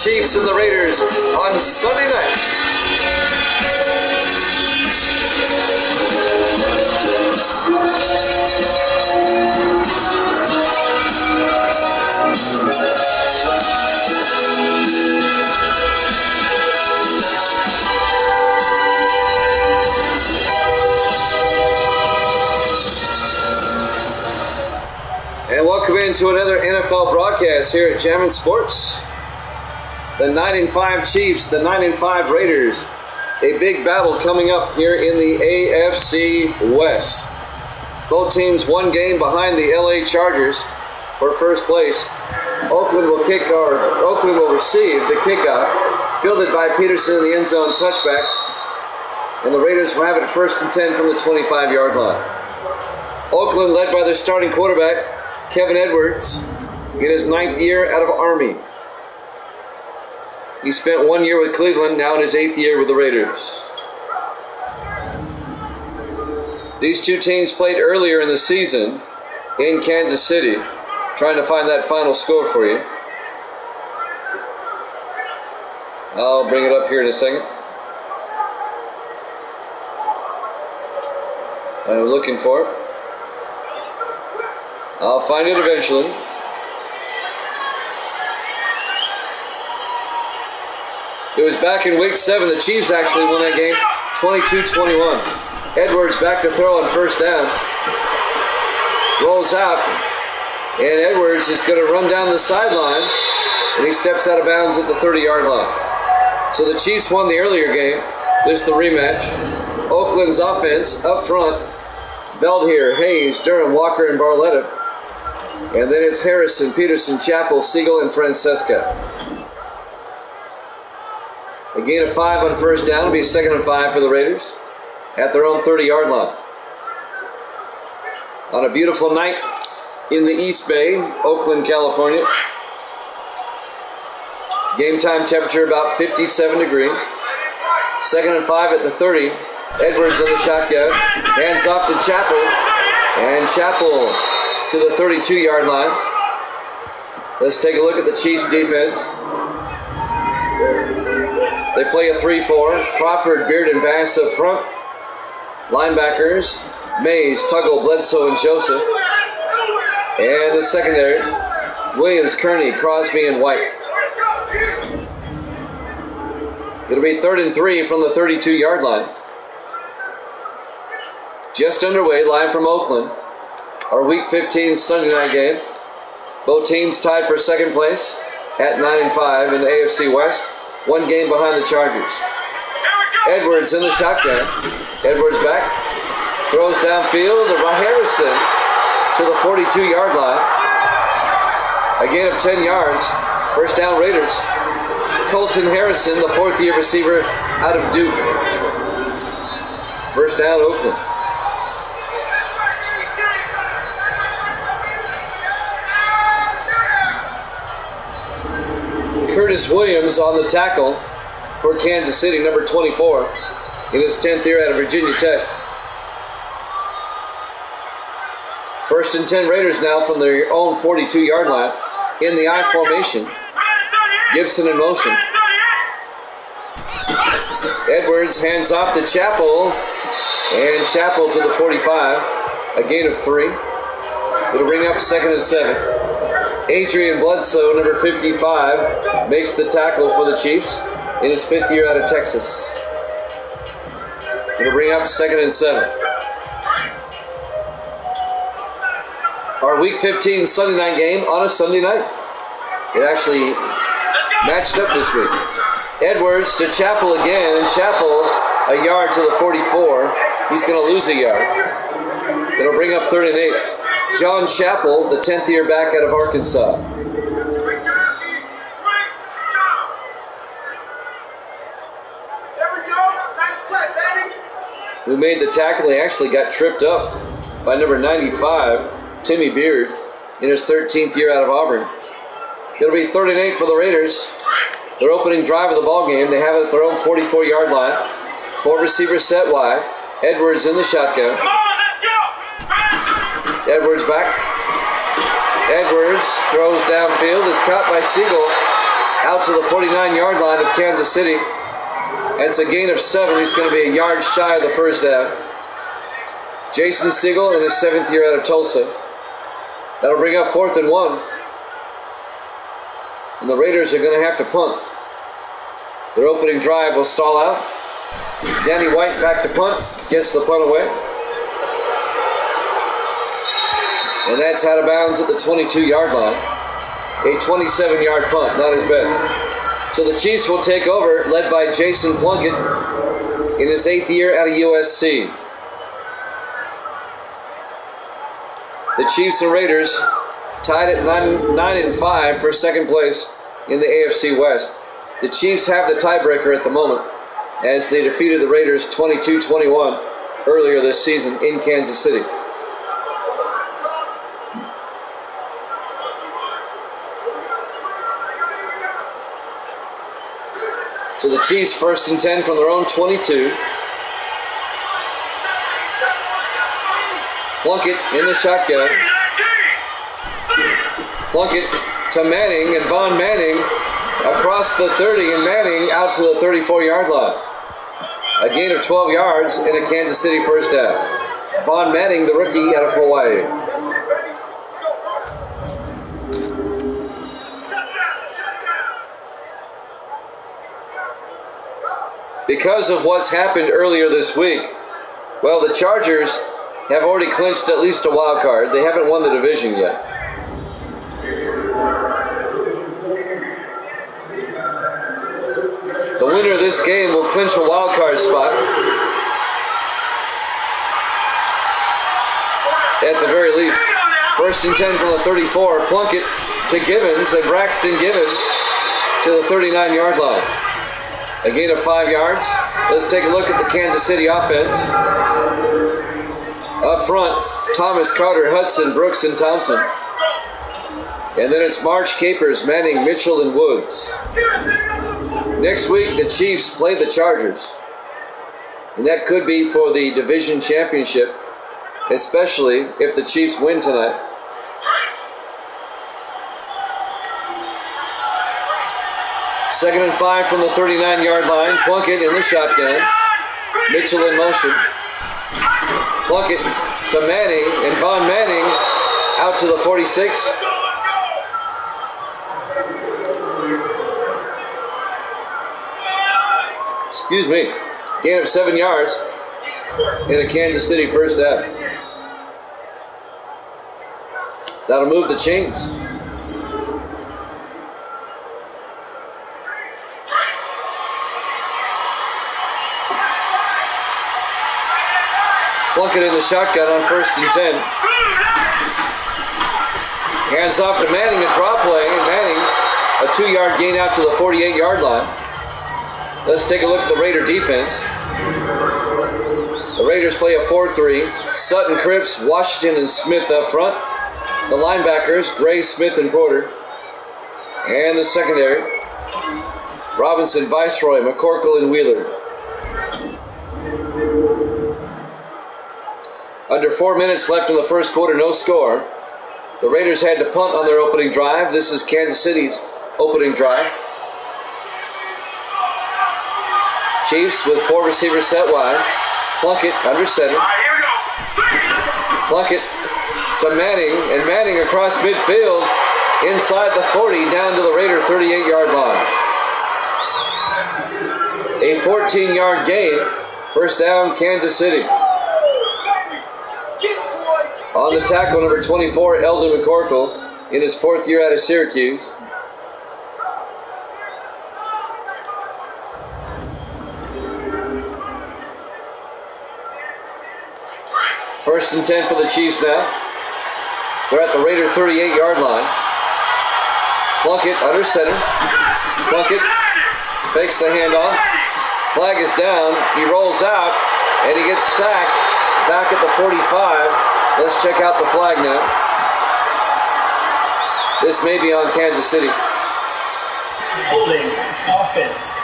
Chiefs and the Raiders on Sunday night. And welcome into another NFL broadcast here at Jammin' Sports. The 9-5 Chiefs, the 9-5 Raiders. A big battle coming up here in the AFC West. Both teams one game behind the LA Chargers for first place. Oakland will receive the kickoff, fielded by Peterson in the end zone touchback. And the Raiders will have it first and 10 from the 25-yard line. Oakland led by their starting quarterback, Kevin Edwards, in his 9th year out of Army. He spent 1 year with Cleveland, now in his 8th year with the Raiders. These two teams played earlier in the season in Kansas City, trying to find that final score for you. I'll bring it up here in a second. I'm looking for it. I'll find it eventually. It was back in week 7. The Chiefs actually won that game 22-21. Edwards back to throw on first down. Rolls out. And Edwards is going to run down the sideline. And he steps out of bounds at the 30-yard line. So the Chiefs won the earlier game. This is the rematch. Oakland's offense up front. Veldheer, Hayes, Durham, Walker, and Barletta. And then it's Harrison, Peterson, Chappell, Siegel, and Francesca. A gain of 5 on first down will be 2nd and 5 for the Raiders at their own 30-yard line. On a beautiful night in the East Bay, Oakland, California. Game time temperature about 57 degrees. 2nd and 5 at the 30. Edwards on the shotgun. Hands off to Chappell. And Chappell to the 32-yard line. Let's take a look at the Chiefs' defense. They play a 3-4. Crawford, Beard, and Bass up front. Linebackers, Mays, Tuggle, Bledsoe, and Joseph. And the secondary, Williams, Kearney, Crosby, and White. It'll be 3rd and 3 from the 32-yard line. Just underway, live from Oakland. Our Week 15 Sunday night game. Both teams tied for second place at 9-5 in the AFC West. One game behind the Chargers. Edwards in the shotgun. Edwards back. Throws downfield to Harrison to the 42-yard line. A gain of 10 yards. First down Raiders. Colton Harrison, the 4th-year receiver out of Duke. First down Oakland. Curtis Williams on the tackle for Kansas City, number 24, in his 10th year out of Virginia Tech. 1st and 10 Raiders now from their own 42-yard line in the I formation. Gibson in motion. Edwards hands off to Chappell, and Chappell to the 45, a gain of 3. It'll bring up 2nd and 7. Adrian Bledsoe, number 55, makes the tackle for the Chiefs in his 5th year out of Texas. It'll bring up 2nd and 7. Our Week 15 Sunday night game on a Sunday night. It actually matched up this week. Edwards to Chappell again, and Chappell a yard to the 44. He's going to lose a yard. It'll bring up 3rd and 8. John Chappell, the 10th year back out of Arkansas. Who made the tackle? He actually got tripped up by number 95, Timmy Beard, in his 13th year out of Auburn. It'll be 3rd and 8 for the Raiders. Their opening drive of the ball game. They have it at their own 44-yard line. 4 receivers set wide. Edwards in the shotgun. Edwards back. Edwards throws downfield, is caught by Siegel out to the 49-yard line of Kansas City. That's a gain of 7. He's going to be a yard shy of the first down. Jason Siegel in his 7th year out of Tulsa. That'll bring up 4th and 1. And the Raiders are going to have to punt. Their opening drive will stall out. Danny White back to punt. Gets the punt away. And that's out of bounds at the 22-yard line. A 27-yard punt, not his best. So the Chiefs will take over, led by Jason Plunkett in his 8th year out of USC. The Chiefs and Raiders tied at 9-5 for second place in the AFC West. The Chiefs have the tiebreaker at the moment as they defeated the Raiders 22-21 earlier this season in Kansas City. So the Chiefs 1st and 10 from their own 22. Plunkett in the shotgun. Plunkett to Manning, and Von Manning across the 30, and Manning out to the 34-yard line. A gain of 12 yards and a Kansas City first down. Von Manning, the rookie out of Hawaii. Because of what's happened earlier this week, well, the Chargers have already clinched at least a wild card. They haven't won the division yet. The winner of this game will clinch a wild card spot. At the very least. 1st and 10 from the 34. Plunkett to Givens, and Braxton Givens to the 39-yard line. A gain of 5 yards. Let's take a look at the Kansas City offense. Up front, Thomas, Carter, Hudson, Brooks, and Thompson. And then it's March, Capers, Manning, Mitchell, and Woods. Next week, the Chiefs play the Chargers. And that could be for the division championship, especially if the Chiefs win tonight. Second and 5 from the 39-yard line. Plunkett in the shotgun. Mitchell in motion. Plunkett to Manning, and Von Manning out to the 46. Excuse me. Gain of 7 yards in a Kansas City first down. That'll move the chains. Plunkett in the shotgun on 1st and 10. Hands off to Manning, a draw play, and Manning a 2-yard gain out to the 48-yard line. Let's take a look at the Raider defense. The Raiders play a 4-3. Sutton, Cripps, Washington, and Smith up front. The linebackers, Gray, Smith, and Porter. And the secondary, Robinson, Viceroy, McCorkle, and Wheeler. Under 4 minutes left in the first quarter, no score. The Raiders had to punt on their opening drive. This is Kansas City's opening drive. Chiefs with 4 receivers set wide. Plunkett under center. Plunkett to Manning, and Manning across midfield inside the 40 down to the Raider 38-yard line. A 14-yard gain. First down, Kansas City. On the tackle, number 24, Eldon McCorkle, in his 4th year out of Syracuse. First and 10 for the Chiefs now. They're at the Raider 38-yard line. Plunkett under center. Plunkett fakes the handoff. Flag is down. He rolls out, and he gets sacked back at the 45. Let's check out the flag now. This may be on Kansas City. Holding offense.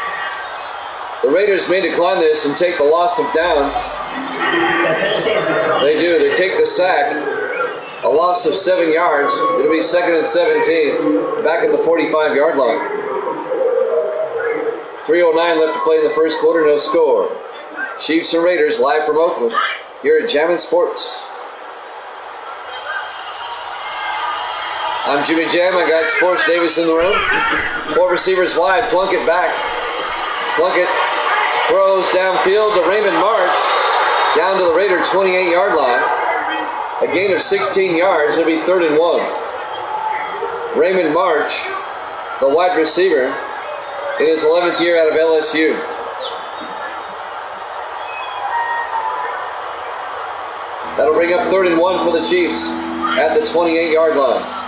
The Raiders may decline this and take the loss of down. They do. They take the sack. A loss of 7 yards. It'll be 2nd and 17. Back at the 45-yard line. 3:09 left to play in the first quarter, no score. Chiefs and Raiders live from Oakland here at Jammin' Sports. I'm Jimmy Jam. I got Sports Davis in the room. 4 receivers wide. Plunkett back. Plunkett throws downfield to Raymond March down to the Raider 28-yard line. A gain of 16 yards. It'll be 3rd and 1. Raymond March, the wide receiver, in his 11th year out of LSU. That'll bring up 3rd and 1 for the Chiefs at the 28-yard line.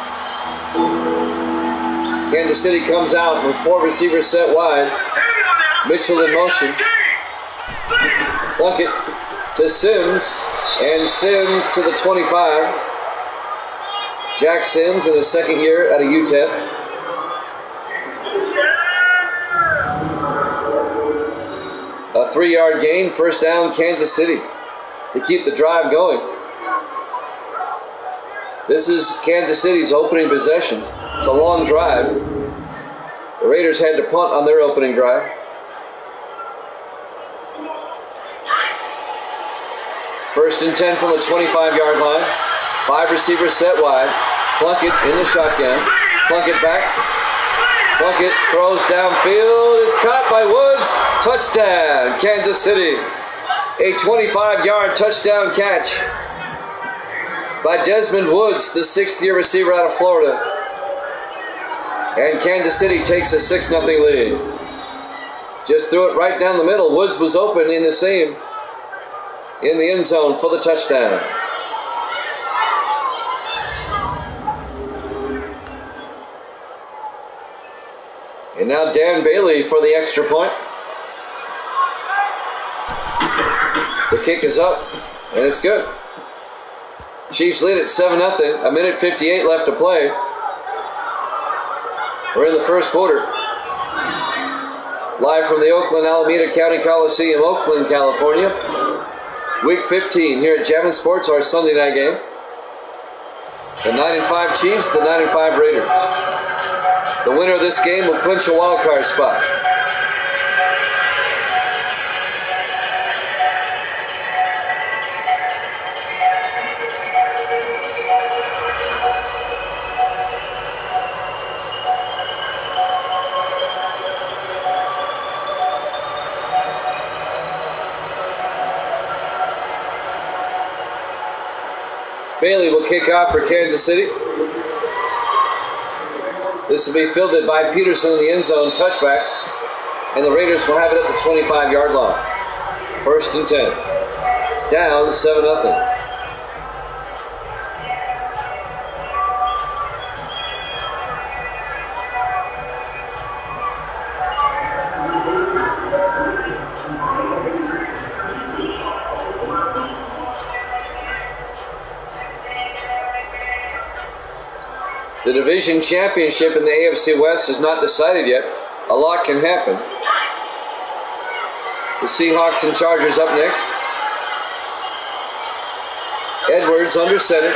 Kansas City comes out with 4 receivers set wide. Mitchell in motion. Plunkett to Sims, and Sims to the 25. Jack Sims in his 2nd year at a UTEP. A 3-yard gain, 1st down, Kansas City, to keep the drive going. This is Kansas City's opening possession. It's a long drive. The Raiders had to punt on their opening drive. First and 10 from the 25-yard line. 5 receivers set wide. Plunkett in the shotgun. Plunkett back. Plunkett throws downfield. It's caught by Woods. Touchdown, Kansas City. A 25-yard touchdown catch by Desmond Woods, the 6th-year receiver out of Florida. And Kansas City takes a 6-0 lead. Just threw it right down the middle. Woods was open in the seam in the end zone for the touchdown. And now Dan Bailey for the extra point. The kick is up, and it's good. Chiefs lead at 7-0. A minute 58 left to play. We're in the first quarter. Live from the Oakland Alameda County Coliseum, Oakland, California. Week 15 here at Jammin' Sports, our Sunday night game. The 9-5 Chiefs, the 9-5 Raiders. The winner of this game will clinch a wild card spot. Bailey will kick off for Kansas City. This will be fielded by Peterson in the end zone, touchback, and the Raiders will have it at the 25-yard line. 1st and 10. Down 7-0. The division championship in the AFC West is not decided yet. A lot can happen. The Seahawks and Chargers up next. Edwards under center.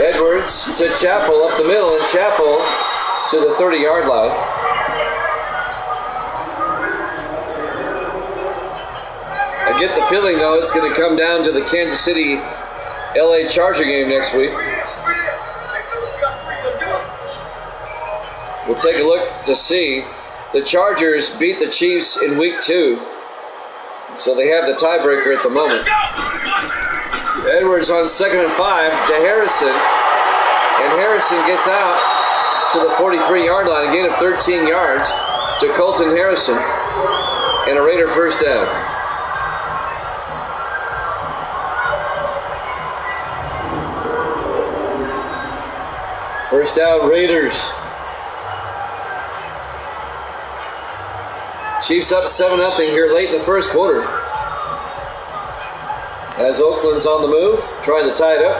Edwards to Chappell up the middle, and Chappell to the 30-yard line. I get the feeling, though, it's going to come down to the Kansas City LA Charger game next week. We'll take a look to see. The Chargers beat the Chiefs in week 2, so they have the tiebreaker at the moment. Edwards on 2nd and 5 to Harrison, and Harrison gets out to the 43-yard line, a gain of 13 yards to Colton Harrison, and a Raider first down. First down, Raiders. Chiefs up 7-0 here late in the first quarter. As Oakland's on the move, trying to tie it up.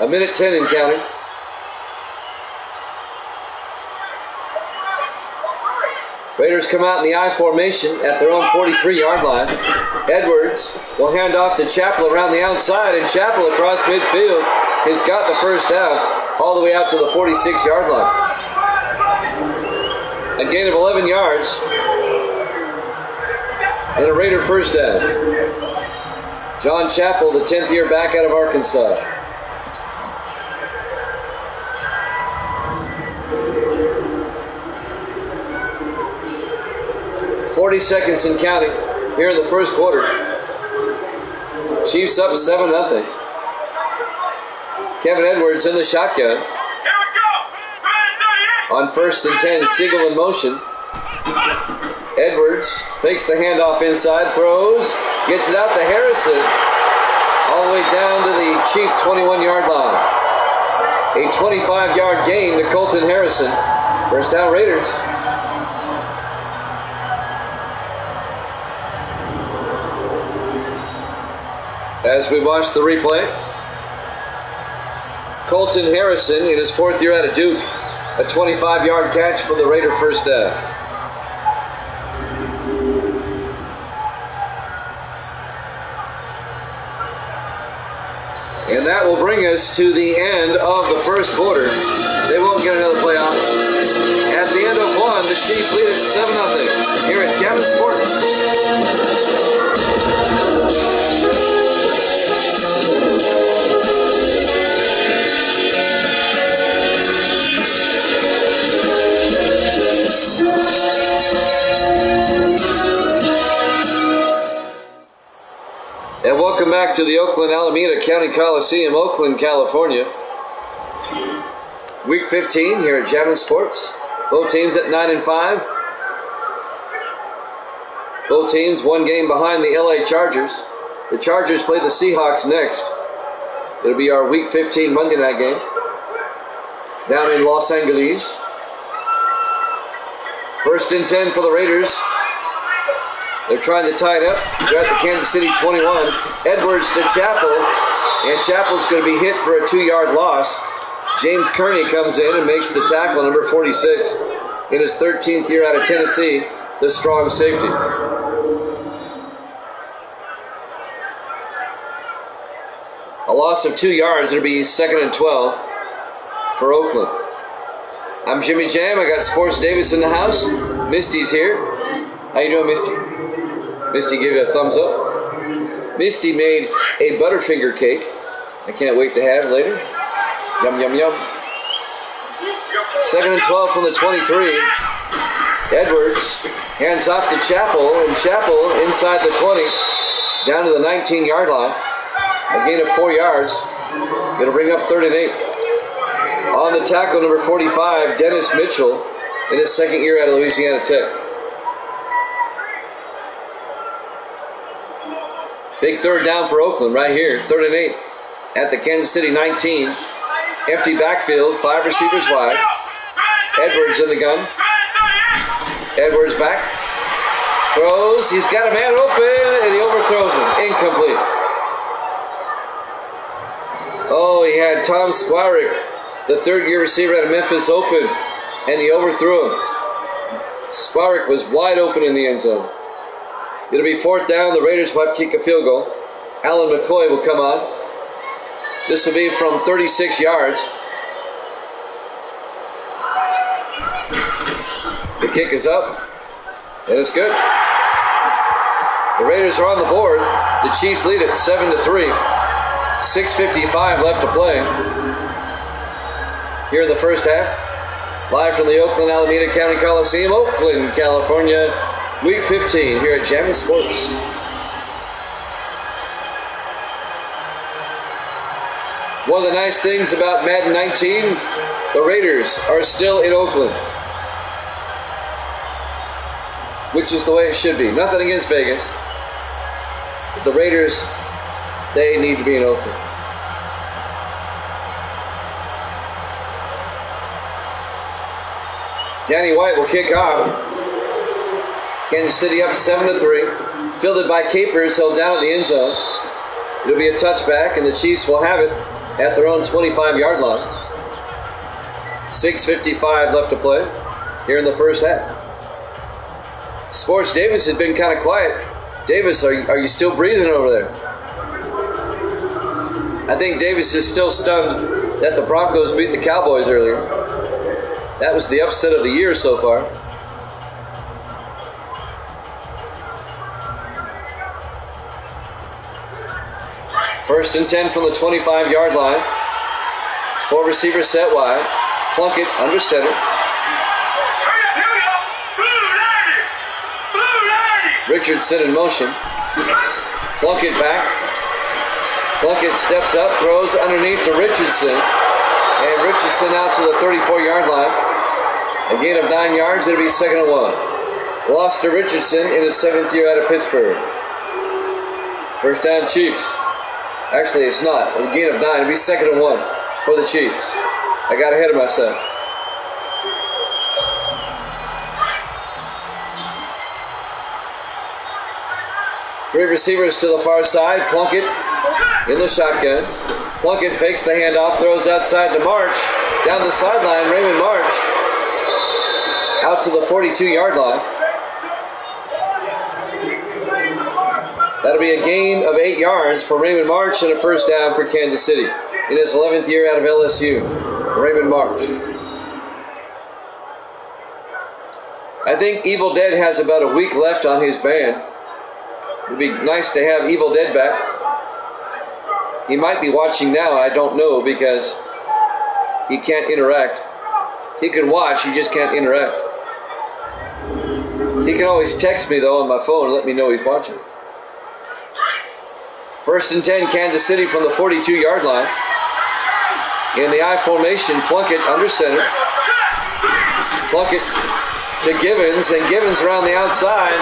A minute 10 and counting. Raiders come out in the I formation at their own 43-yard line. Edwards will hand off to Chappell around the outside, and Chappell across midfield has got the first down all the way out to the 46-yard line. A gain of 11 yards and a Raider first down. John Chappell, the 10th year back out of Arkansas. "40 seconds and counting here in the first quarter. Chiefs up 7-0. Kevin Edwards in the shotgun. On 1st and 10, Siegel in motion. Edwards fakes the handoff inside, throws, gets it out to Harrison, all the way down to the Chief 21-yard line. A 25-yard gain to Colton Harrison. First down, Raiders. As we watch the replay, Colton Harrison in his 4th year out of Duke, a 25-yard catch for the Raider first down. And that will bring us to the end of the first quarter. They won't get another playoff. At the end of one, the Chiefs lead at 7-0 here at Jammin' Sports. And welcome back to the Oakland Alameda County Coliseum, Oakland, California. Week 15 here at Jammin' Sports. Both teams at 9-5. Both teams one game behind the LA Chargers. The Chargers play the Seahawks next. It'll be our Week 15 Monday night game down in Los Angeles. 1st and 10 for the Raiders. They're trying to tie it up. They're at the Kansas City 21. Edwards to Chappell. And Chappell's going to be hit for a 2-yard loss. James Kearney comes in and makes the tackle, number 46. In his 13th year out of Tennessee, the strong safety. A loss of 2 yards. It'll be 2nd and 12 for Oakland. I'm Jimmy Jam. I got Sports Davis in the house. Misty's here. How you doing, Misty? Misty gave you a thumbs up. Misty made a Butterfinger cake. I can't wait to have later. Yum, yum, yum. 2nd and 12 from the 23. Edwards hands off to Chappell, and Chappell inside the 20, down to the 19-yard line. A gain of 4 yards. Going to bring up 3rd and 8. On the tackle, number 45, Dennis Mitchell, in his 2nd year out of Louisiana Tech. Big 3rd down for Oakland right here. 3rd and 8 at the Kansas City 19. Empty backfield, 5 receivers wide. Edwards in the gun. Edwards back. Throws. He's got a man open, and he overthrows him. Incomplete. Oh, he had Tom Squarick, the 3rd-year receiver out of Memphis, open, and he overthrew him. Squarick was wide open in the end zone. It'll be 4th down. The Raiders will have to kick a field goal. Alan McCoy will come on. This will be from 36 yards. The kick is up, and it's good. The Raiders are on the board. The Chiefs lead at 7-3. 6:55 left to play here in the first half. Live from the Oakland Alameda County Coliseum, Oakland, California. Week 15 here at Jammin' Sports. One of the nice things about Madden 19, the Raiders are still in Oakland, which is the way it should be. Nothing against Vegas, but the Raiders, they need to be in Oakland. Danny White will kick off. Kansas City up 7-3. Fielded by Capers, held down at the end zone. It'll be a touchback, and the Chiefs will have it at their own 25-yard line. 6:55 left to play here in the first half. Sports Davis has been kind of quiet. Davis, are you still breathing over there? I think Davis is still stunned that the Broncos beat the Cowboys earlier. That was the upset of the year so far. First and 10 from the 25-yard line. 4 receivers set wide. Plunkett under center. Richardson in motion. Plunkett back. Plunkett steps up, throws underneath to Richardson. And Richardson out to the 34-yard line. A gain of 9 yards, it'll be 2nd and 1. Lost to Richardson in his 7th year out of Pittsburgh. First down, Chiefs. Actually, it's not. A gain of 9, it'll be 2nd and 1 for the Chiefs. I got ahead of myself. Three receivers to the far side. Plunkett in the shotgun. Plunkett fakes the handoff, throws outside to March. Down the sideline, Raymond March out to the 42-yard line. That'll be a gain of 8 yards for Raymond March and a first down for Kansas City in his 11th year out of LSU. Raymond March. I think Evil Dead has about a week left on his ban. It'd be nice to have Evil Dead back. He might be watching now, I don't know, because he can't interact. He can watch, he just can't interact. He can always text me, though, on my phone and let me know he's watching. First and 10, Kansas City from the 42-yard line. In the I formation, Plunkett under center. Plunkett to Givens, and Givens around the outside.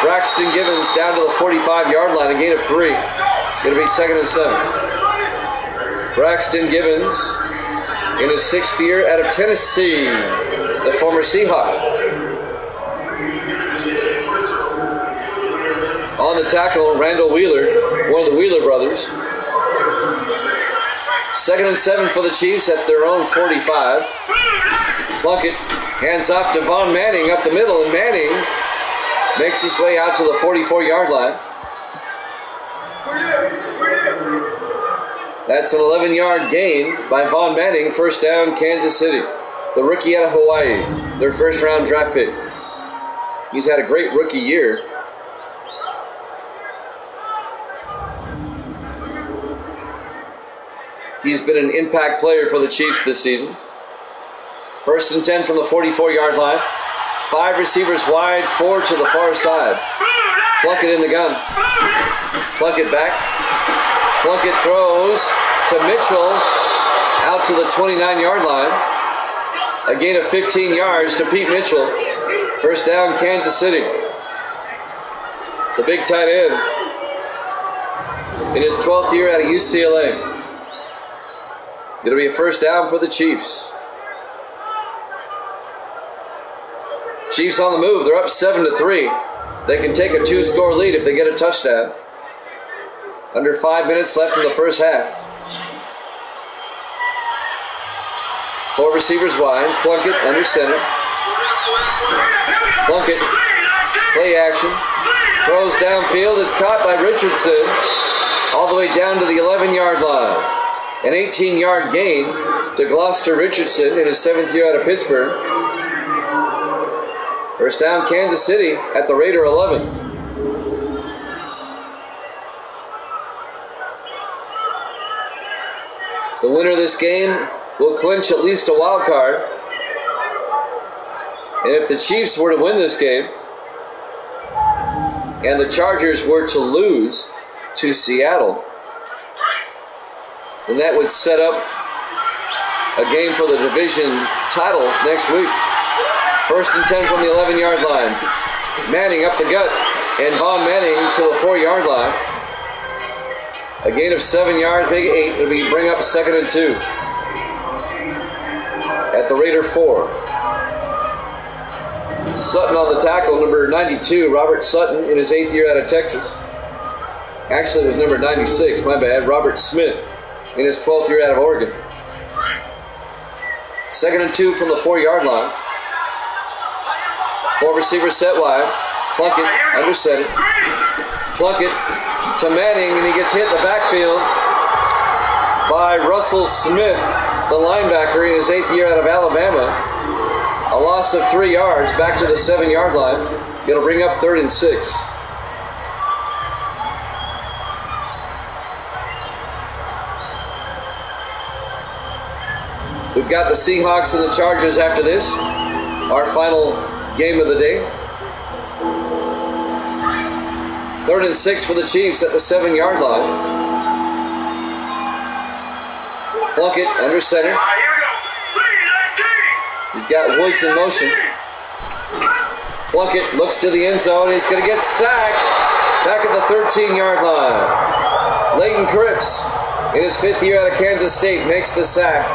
Braxton Givens down to the 45-yard line, a gain of 3. It'll be 2nd and 7. Braxton Givens in his 6th year out of Tennessee, the former Seahawk. On the tackle, Randall Wheeler, one of the Wheeler brothers. 2nd and 7 for the Chiefs at their own 45. Plunkett hands off to Von Manning up the middle, and Manning makes his way out to the 44-yard line. That's an 11-yard gain by Von Manning. First down, Kansas City. The rookie out of Hawaii, their first-round draft pick. He's had a great rookie year. He's been an impact player for the Chiefs this season. First and 10 from the 44-yard line. 5 receivers wide, 4 to the far side. Plunkett in the gun. Plunkett back. Plunkett throws to Mitchell out to the 29-yard line. A gain of 15 yards to Pete Mitchell. First down, Kansas City. The big tight end in his 12th year out of UCLA. It'll be a first down for the Chiefs. Chiefs on the move. They're up 7-3. They can take a 2-score lead if they get a touchdown. Under 5 minutes left in the first half. 4 receivers wide. Plunkett under center. Plunkett, play action. Throws downfield. It's caught by Richardson. All the way down to the 11-yard line. An 18-yard gain to Gloucester Richardson in his 7th year out of Pittsburgh. First down, Kansas City at the Raider 11. The winner of this game will clinch at least a wild card. And if the Chiefs were to win this game, and the Chargers were to lose to Seattle, then that would set up a game for the division title next week. First and 10 from the 11-yard line. Manning up the gut, and Von Manning to the 4-yard line. A gain of 7 yards, big 8. It'll be bring up 2nd and 2. At the Raider 4. Sutton on the tackle, number 92, Robert Sutton in his 8th year out of Texas. Actually, it was number 96, my bad, Robert Smith in his 12th year out of Oregon. 2nd and 2 from the 4-yard line. 4 receivers set wide. Plunkett under center. Plunkett to Manning, and he gets hit in the backfield by Russell Smith, the linebacker, in his 8th year out of Alabama. A loss of 3 yards, back to the 7-yard line. It'll bring up 3rd and 6. We've got the Seahawks and the Chargers after this. Our final game of the day. 3rd and 6 for the Chiefs at the 7-yard line. Plunkett under center. He's got Woods in motion. Plunkett looks to the end zone. He's going to get sacked back at the 13-yard line. Leighton Cripps, in his 5th year out of Kansas State, makes the sack.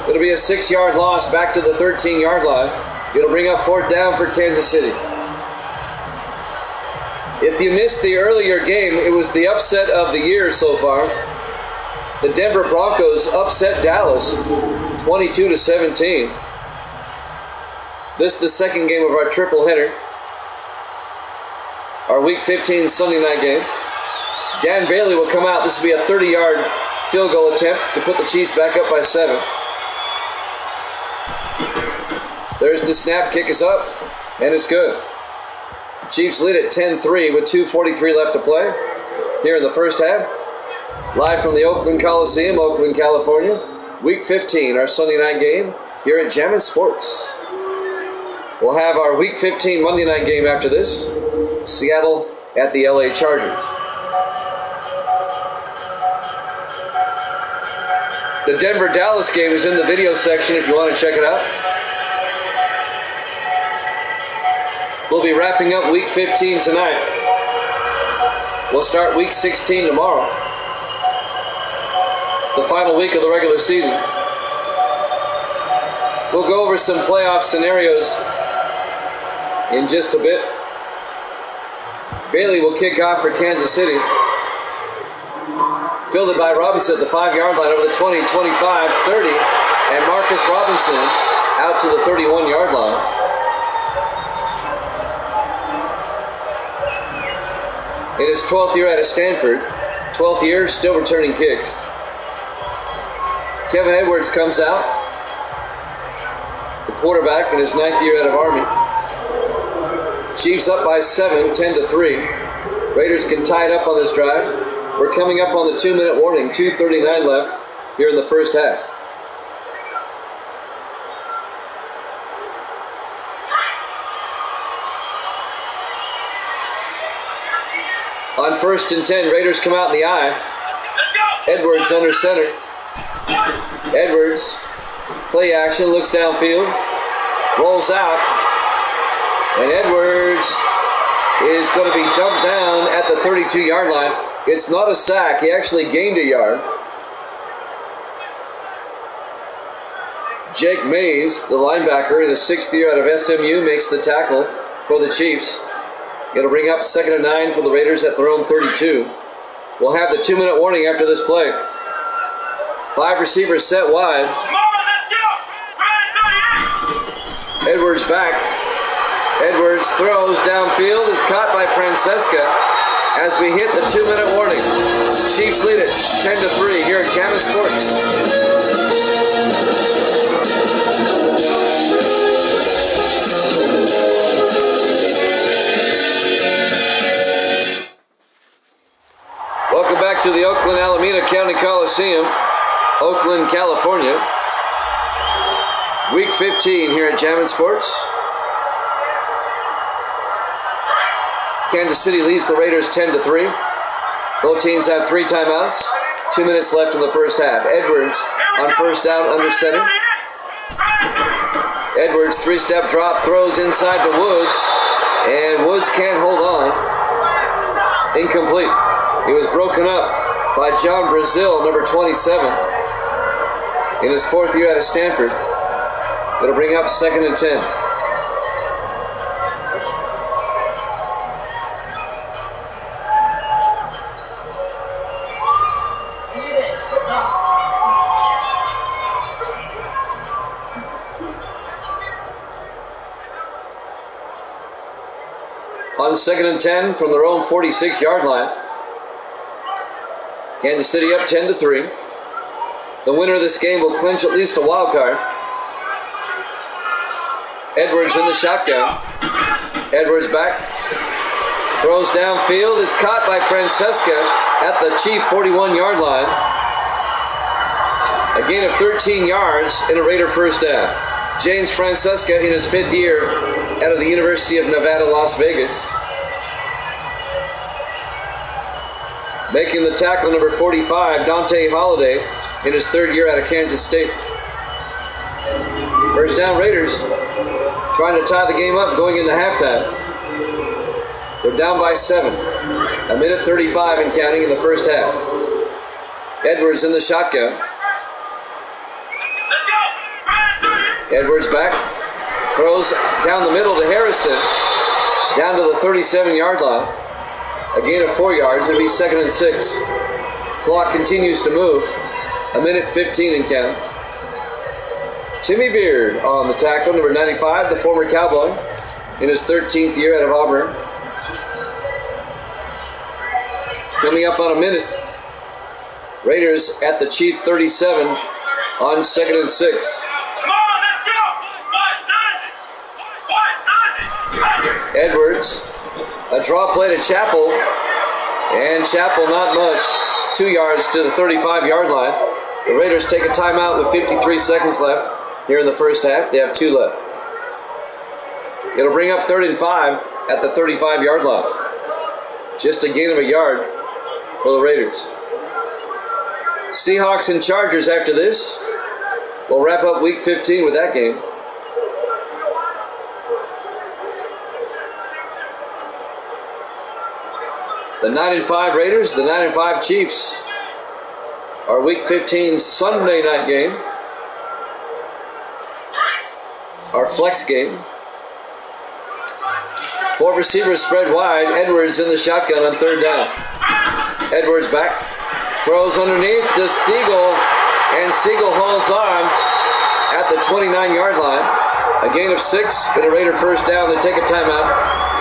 It'll be a 6-yard loss back to the 13-yard line. It'll bring up 4th down for Kansas City. If you missed the earlier game, it was the upset of the year so far. The Denver Broncos upset Dallas 22-17. This is the second game of our triple header. Our Week 15 Sunday night game. Dan Bailey will come out. This will be a 30-yard field goal attempt to put the Chiefs back up by 7. There's the snap, kick is up, and it's good. Chiefs lead at 10-3 with 2:43 left to play here in the first half. Live from the Oakland Coliseum, Oakland, California. Week 15, our Sunday night game here at Jammin' Sports. We'll have our Week 15 Monday night game after this. Seattle at the LA Chargers. The Denver-Dallas game is in the video section if you want to check it out. We'll be wrapping up Week 15 tonight. We'll start Week 16 tomorrow. The final week of the regular season. We'll go over some playoff scenarios in just a bit. Bailey will kick off for Kansas City. Fielded by Robinson at the 5-yard line over the 20, 25, 30. And Marcus Robinson out to the 31-yard line. In his 12th year out of Stanford, 12th year, still returning kicks. Kevin Edwards comes out, the quarterback in his 9th year out of Army. Chiefs up by 7, 10-3. Raiders can tie it up on this drive. We're coming up on the 2-minute warning, 2:39 left here in the first half. On 1st and 10, Raiders come out in the eye. Edwards under center. Edwards, play action, looks downfield, rolls out, and Edwards is going to be dumped down at the 32-yard line. It's not a sack. He actually gained a yard. Jake Mays, the linebacker, in his 6th year out of SMU, makes the tackle for the Chiefs. It'll bring up 2nd and 9 for the Raiders at their own 32. We'll have the 2-minute warning after this play. 5 receivers set wide. Edwards back. Edwards throws downfield, is caught by Francesca as we hit the 2-minute warning. Chiefs lead it 10-3 here at Jammin' Sports. Welcome back to the Oakland Alameda County Coliseum, Oakland, California. Week 15 here at Jammin' Sports. Kansas City leads the Raiders 10-3. Both teams have 3 timeouts. 2 minutes left in the first half. Edwards on 1st down under center. Edwards, 3-step drop, throws inside to Woods, and Woods can't hold on. Incomplete. He was broken up by John Brazil, number 27, in his 4th year out of Stanford. It'll bring up 2nd and 10. on 2nd and 10 from their own 46-yard line. Kansas City up 10-3. The winner of this game will clinch at least a wild card. Edwards in the shotgun. Edwards back. Throws downfield. It's caught by Francesca at the Chief 41-yard line. A gain of 13 yards in a Raider first down. James Francesca in his 5th year out of the University of Nevada, Las Vegas. Making the tackle, number 45, Dante Holliday, in his 3rd year out of Kansas State. First down Raiders, trying to tie the game up going into halftime. They're down by 7. A minute 35 and counting in the first half. Edwards in the shotgun. Edwards back. Throws down the middle to Harrison. Down to the 37-yard line. A gain of 4 yards. It'll be 2nd and 6. Clock continues to move. A minute 15 and counting. Timmy Beard on the tackle, number 95, the former Cowboy, in his 13th year out of Auburn. Coming up on a minute. Raiders at the Chief 37 on 2nd and 6. Edwards, a draw play to Chappell, and Chappell not much. 2 yards to the 35-yard line. The Raiders take a timeout with 53 seconds left here in the first half. They have 2 left. It'll bring up 3rd and 5 at the 35-yard line. Just a gain of a yard for the Raiders. Seahawks and Chargers after this. We'll wrap up Week 15 with that game. The 9-5 Raiders, the 9-5 Chiefs. Our Week 15 Sunday night game. Our flex game. 4 receivers spread wide. Edwards in the shotgun on 3rd down. Edwards back. Throws underneath to Siegel. And Siegel holds on at the 29-yard line. A gain of 6 and a Raider first down. They take a timeout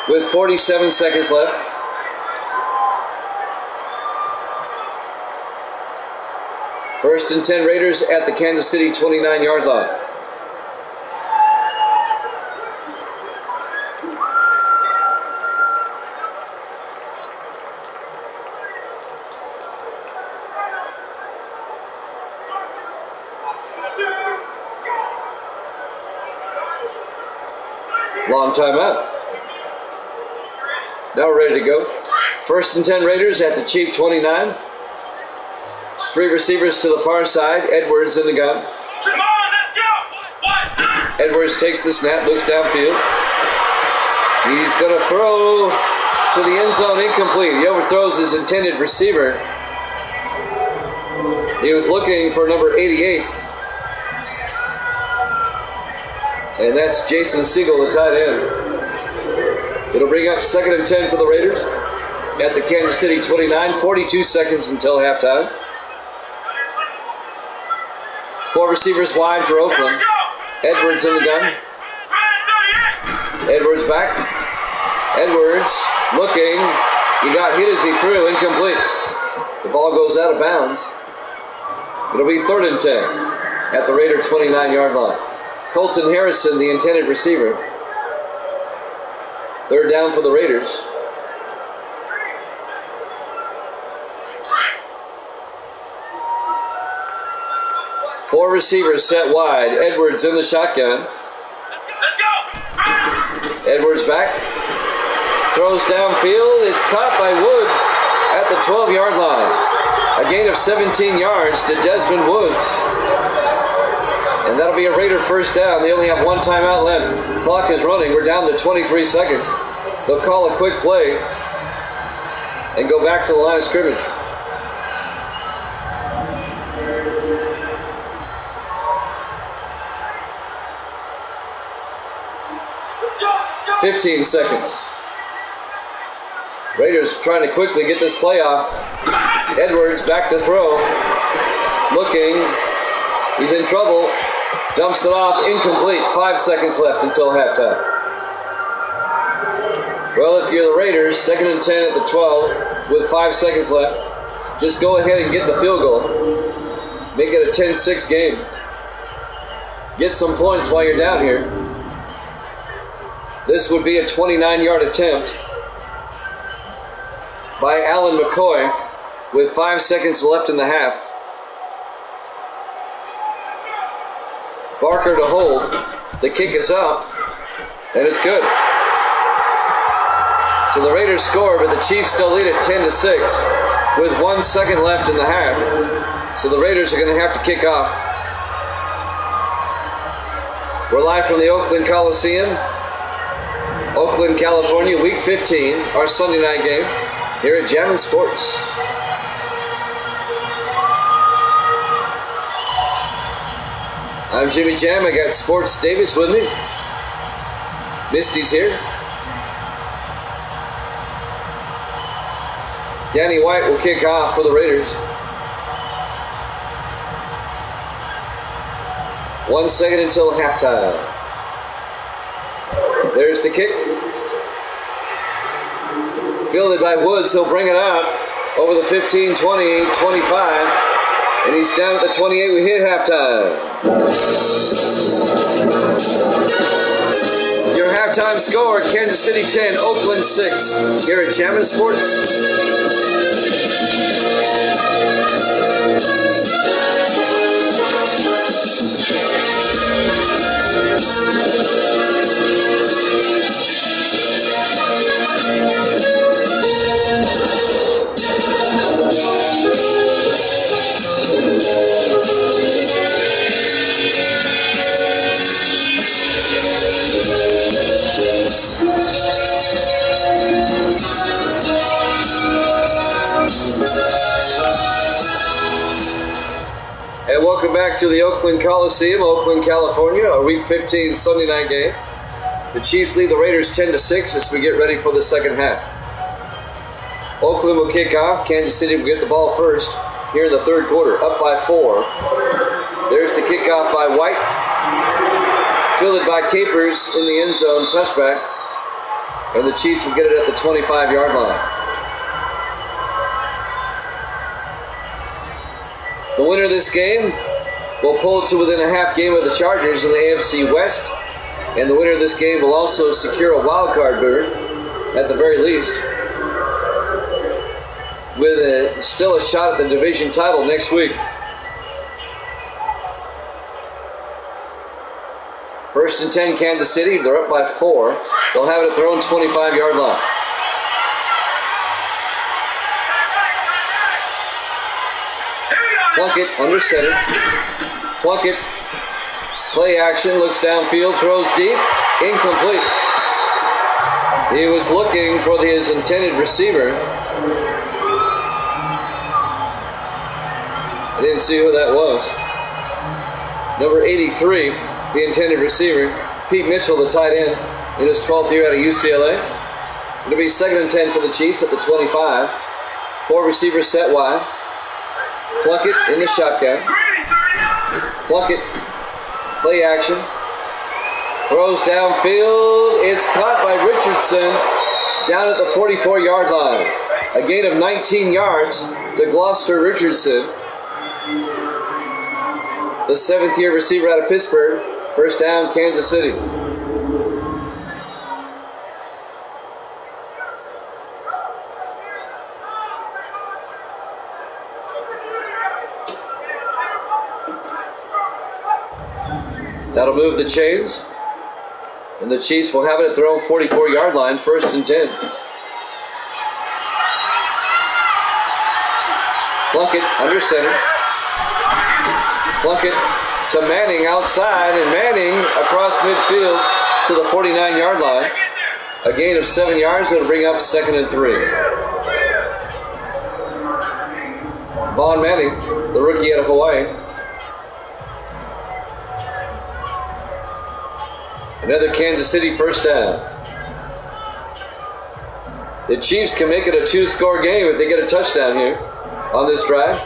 with 47 seconds left. First and 10 Raiders at the Kansas City 29-yard line. Long timeout. Now we're ready to go. First and 10 Raiders at the Chief 29. 3 receivers to the far side. Edwards in the gun. Edwards takes the snap, looks downfield. He's going to throw to the end zone, incomplete. He overthrows his intended receiver. He was looking for number 88. And that's Jason Siegel, the tight end. It'll bring up 2nd and 10 for the Raiders at the Kansas City 29. 42 seconds until halftime. 4 receivers wide for Oakland. Edwards in the gun. Edwards back. Edwards looking. He got hit as he threw. Incomplete. The ball goes out of bounds. It'll be 3rd and 10 at the Raider 29-yard line. Colton Harrison, the intended receiver. 3rd down for the Raiders. Four receivers set wide. Edwards in the shotgun. Edwards back. Throws downfield. It's caught by Woods at the 12-yard line. A gain of 17 yards to Desmond Woods. And that'll be a Raider first down. They only have 1 timeout left. Clock is running. We're down to 23 seconds. They'll call a quick play and go back to the line of scrimmage. "15 seconds. Raiders trying to quickly get this play off. Edwards back to throw. Looking. He's in trouble. Dumps it off. Incomplete. 5 seconds left until halftime. Well, if you're the Raiders, 2nd and 10 at the 12 with 5 seconds left, just go ahead and get the field goal. Make it a 10-6 game. Get some points while you're down here. This would be a 29-yard attempt by Alan McCoy with 5 seconds left in the half. Barker to hold. The kick is up, and it's good. So the Raiders score, but the Chiefs still lead it 10-6 with 1 second left in the half. So the Raiders are going to have to kick off. We're live from the Oakland Coliseum, Oakland, California, Week 15, our Sunday night game here at Jammin' Sports. I'm Jimmy Jam. I got Sports Davis with me. Misty's here. Danny White will kick off for the Raiders. 1 second until halftime. There's the kick. Fielded by Woods. He'll bring it out over the 15, 20, 25. And he's down at the 28. We hit halftime. Your halftime score, Kansas City 10, Oakland 6. Here at Jammin' Sports. And welcome back to the Oakland Coliseum, Oakland, California, our Week 15 Sunday night game. The Chiefs lead the Raiders 10-6 as we get ready for the second half. Oakland will kick off. Kansas City will get the ball first here in the third quarter, up by 4. There's the kickoff by White. Fielded by Capers in the end zone, touchback. And the Chiefs will get it at the 25-yard line. The winner of this game will pull it to within a half game of the Chargers in the AFC West. And the winner of this game will also secure a wild card berth, at the very least, with still a shot at the division title next week. First and 10, Kansas City. They're up by 4. They'll have it at their own 25-yard line. Plunkett under center. Plunkett, play action, looks downfield, throws deep, incomplete. He was looking for his intended receiver. I didn't see who that was. Number 83, the intended receiver. Pete Mitchell, the tight end, in his 12th year out of UCLA. It'll be 2nd and 10 for the Chiefs at the 25. 4 receivers set wide. Plunkett in the shotgun. Plunkett, play action. Throws downfield. It's caught by Richardson down at the 44-yard line. A gain of 19 yards to Gloucester Richardson, the 7th-year receiver out of Pittsburgh. First down, Kansas City. That'll move the chains. And the Chiefs will have it at their own 44-yard line, 1st and 10. Plunkett under center. Plunkett to Manning outside, and Manning across midfield to the 49-yard line. A gain of 7 yards. It'll bring up 2nd and 3. Vaughn Manning, the rookie out of Hawaii. Another Kansas City first down. The Chiefs can make it a 2-score game if they get a touchdown here on this drive.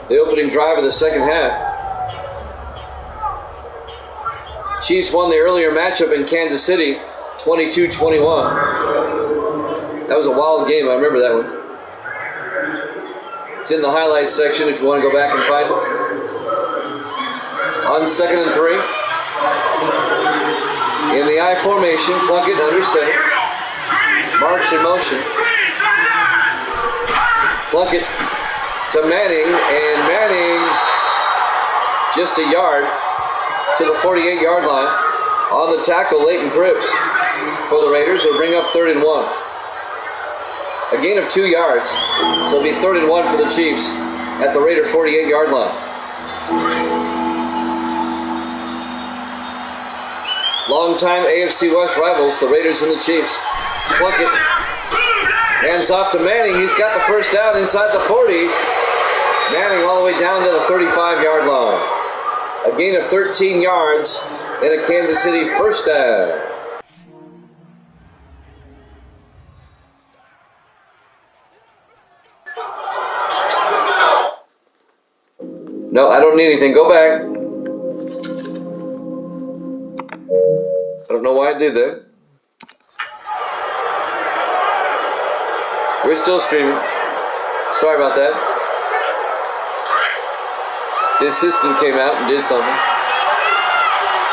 The opening drive of the second half. Chiefs won the earlier matchup in Kansas City 22-21. That was a wild game. I remember that one. It's in the highlights section if you want to go back and find it. On 2nd and 3. In the I formation, Plunkett under center. Marks in motion. Plunkett to Manning, and Manning just a yard to the 48-yard line. On the tackle, Leighton Cripps for the Raiders will bring up 3rd and 1. A gain of 2 yards, so it'll be 3rd and 1 for the Chiefs at the Raider 48-yard line. Longtime AFC West rivals, the Raiders and the Chiefs. Plunkett hands off to Manning. He's got the first down inside the 40. Manning all the way down to the 35-yard line. A gain of 13 yards and a Kansas City first down. No, I don't need anything. Go back. I don't know why I did that. We're still streaming. Sorry about that. The assistant came out and did something.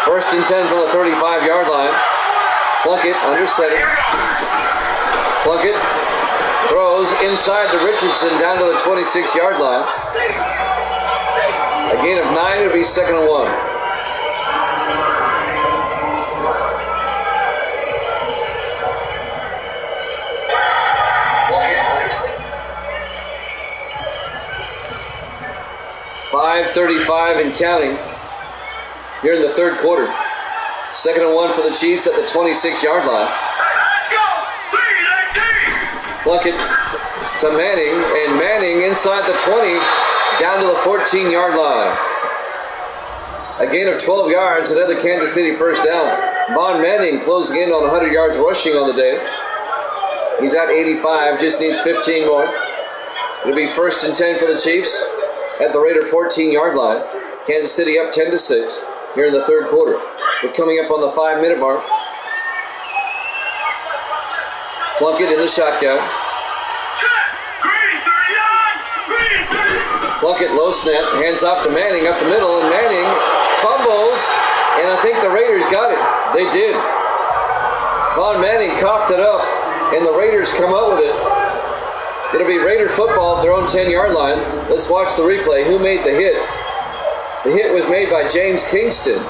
1st and 10 from the 35-yard line. Plunkett under center. Plunkett throws inside to Richardson down to the 26-yard line. A gain of 9, it'll be 2nd and 1. .5:35 and counting here in the 3rd quarter. 2nd and 1 for the Chiefs at the 26-yard line. Plunkett to Manning, and Manning inside the 20 down to the 14-yard line. A gain of 12 yards, another Kansas City first down. Von Manning closing in on 100 yards rushing on the day. He's at 85, just needs 15 more. It'll be 1st and 10 for the Chiefs at the Raider 14-yard line. Kansas City up 10-6 here in the 3rd quarter. We're coming up on the 5-minute mark. Plunkett in the shotgun. Plunkett low snap, hands off to Manning up the middle, and Manning fumbles, and I think the Raiders got it. They did. Von Manning coughed it up, and the Raiders come up with it. It'll be Raider football at their own 10-yard line. Let's watch the replay. Who made the hit? The hit was made by James Kingston.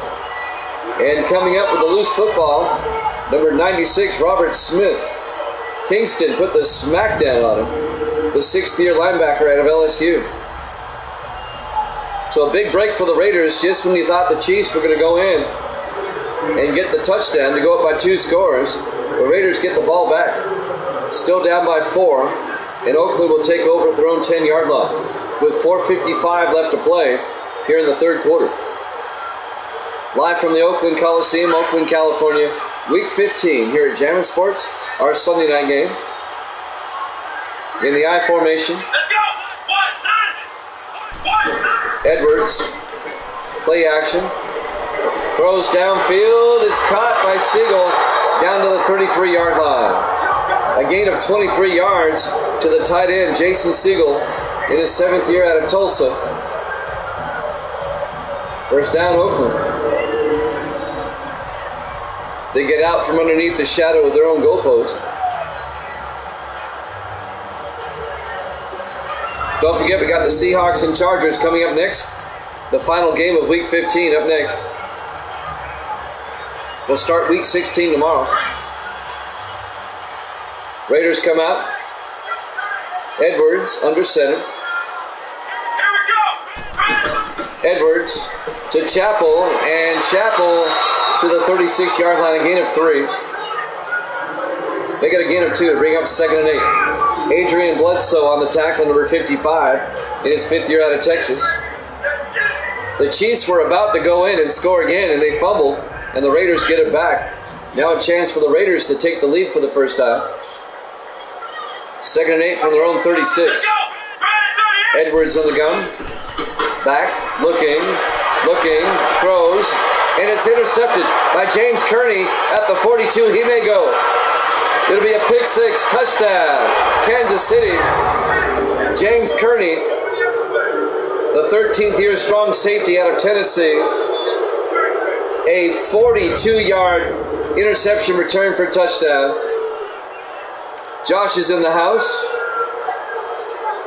And coming up with the loose football, number 96, Robert Smith. Kingston put the smackdown on him, the 6th-year linebacker out of LSU. So a big break for the Raiders just when you thought the Chiefs were going to go in and get the touchdown to go up by 2 scores. The Raiders get the ball back. Still down by 4. And Oakland will take over at their own 10-yard line with 4:55 left to play here in the 3rd quarter. Live from the Oakland Coliseum, Oakland, California, Week 15 here at Jammin' Sports, our Sunday night game. In the I formation, Edwards, play action, throws downfield, it's caught by Siegel down to the 33-yard line. A gain of 23 yards to the tight end, Jason Siegel, in his 7th year out of Tulsa. First down, Oakland. They get out from underneath the shadow of their own goalpost. Don't forget, we got the Seahawks and Chargers coming up next. The final game of Week 15 up next. We'll start Week 16 tomorrow. Raiders come out. Edwards under center. Edwards to Chappell, and Chappell to the 36-yard line, a gain of 3. They got a gain of 2 to bring up 2nd and 8. Adrian Bledsoe on the tackle, number 55, in his 5th year out of Texas. The Chiefs were about to go in and score again, and they fumbled, and the Raiders get it back. Now a chance for the Raiders to take the lead for the first time. 2nd and 8 from their own 36. Edwards on the gun. Back, looking, throws, and it's intercepted by James Kearney at the 42. He may go. It'll be a pick six, touchdown, Kansas City. James Kearney, the 13th year strong safety out of Tennessee. A 42-yard interception return for a touchdown. Josh is in the house,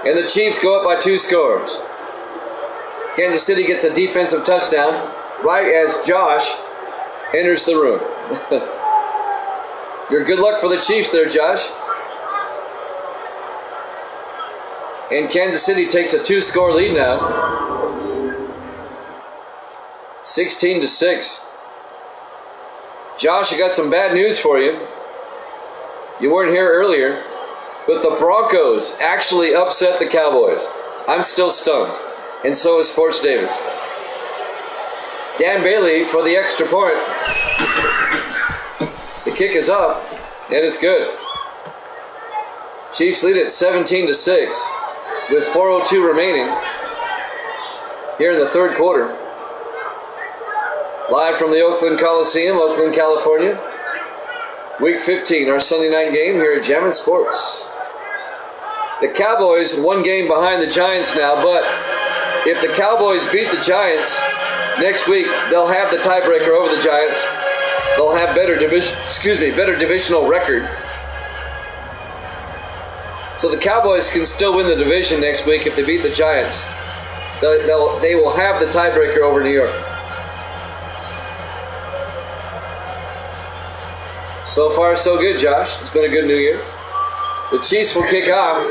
and the Chiefs go up by 2 scores. Kansas City gets a defensive touchdown right as Josh enters the room. Your good luck for the Chiefs there, Josh. And Kansas City takes a 2-score lead now. 16-6. Josh, I got some bad news for you. You weren't here earlier, but the Broncos actually upset the Cowboys. I'm still stunned, and so is Sports Davis. Dan Bailey for the extra point. The kick is up, and it's good. Chiefs lead at 17-6 with 4:02 remaining here in the third quarter. Live from the Oakland Coliseum, Oakland, California. Week 15, our Sunday night game here at Jammin' Sports. The Cowboys 1 game behind the Giants now, but if the Cowboys beat the Giants next week, they'll have the tiebreaker over the Giants. They'll have better divisional record. So the Cowboys can still win the division next week if they beat the Giants. They will have the tiebreaker over New York. So far, so good, Josh. It's been a good New Year. The Chiefs will kick off.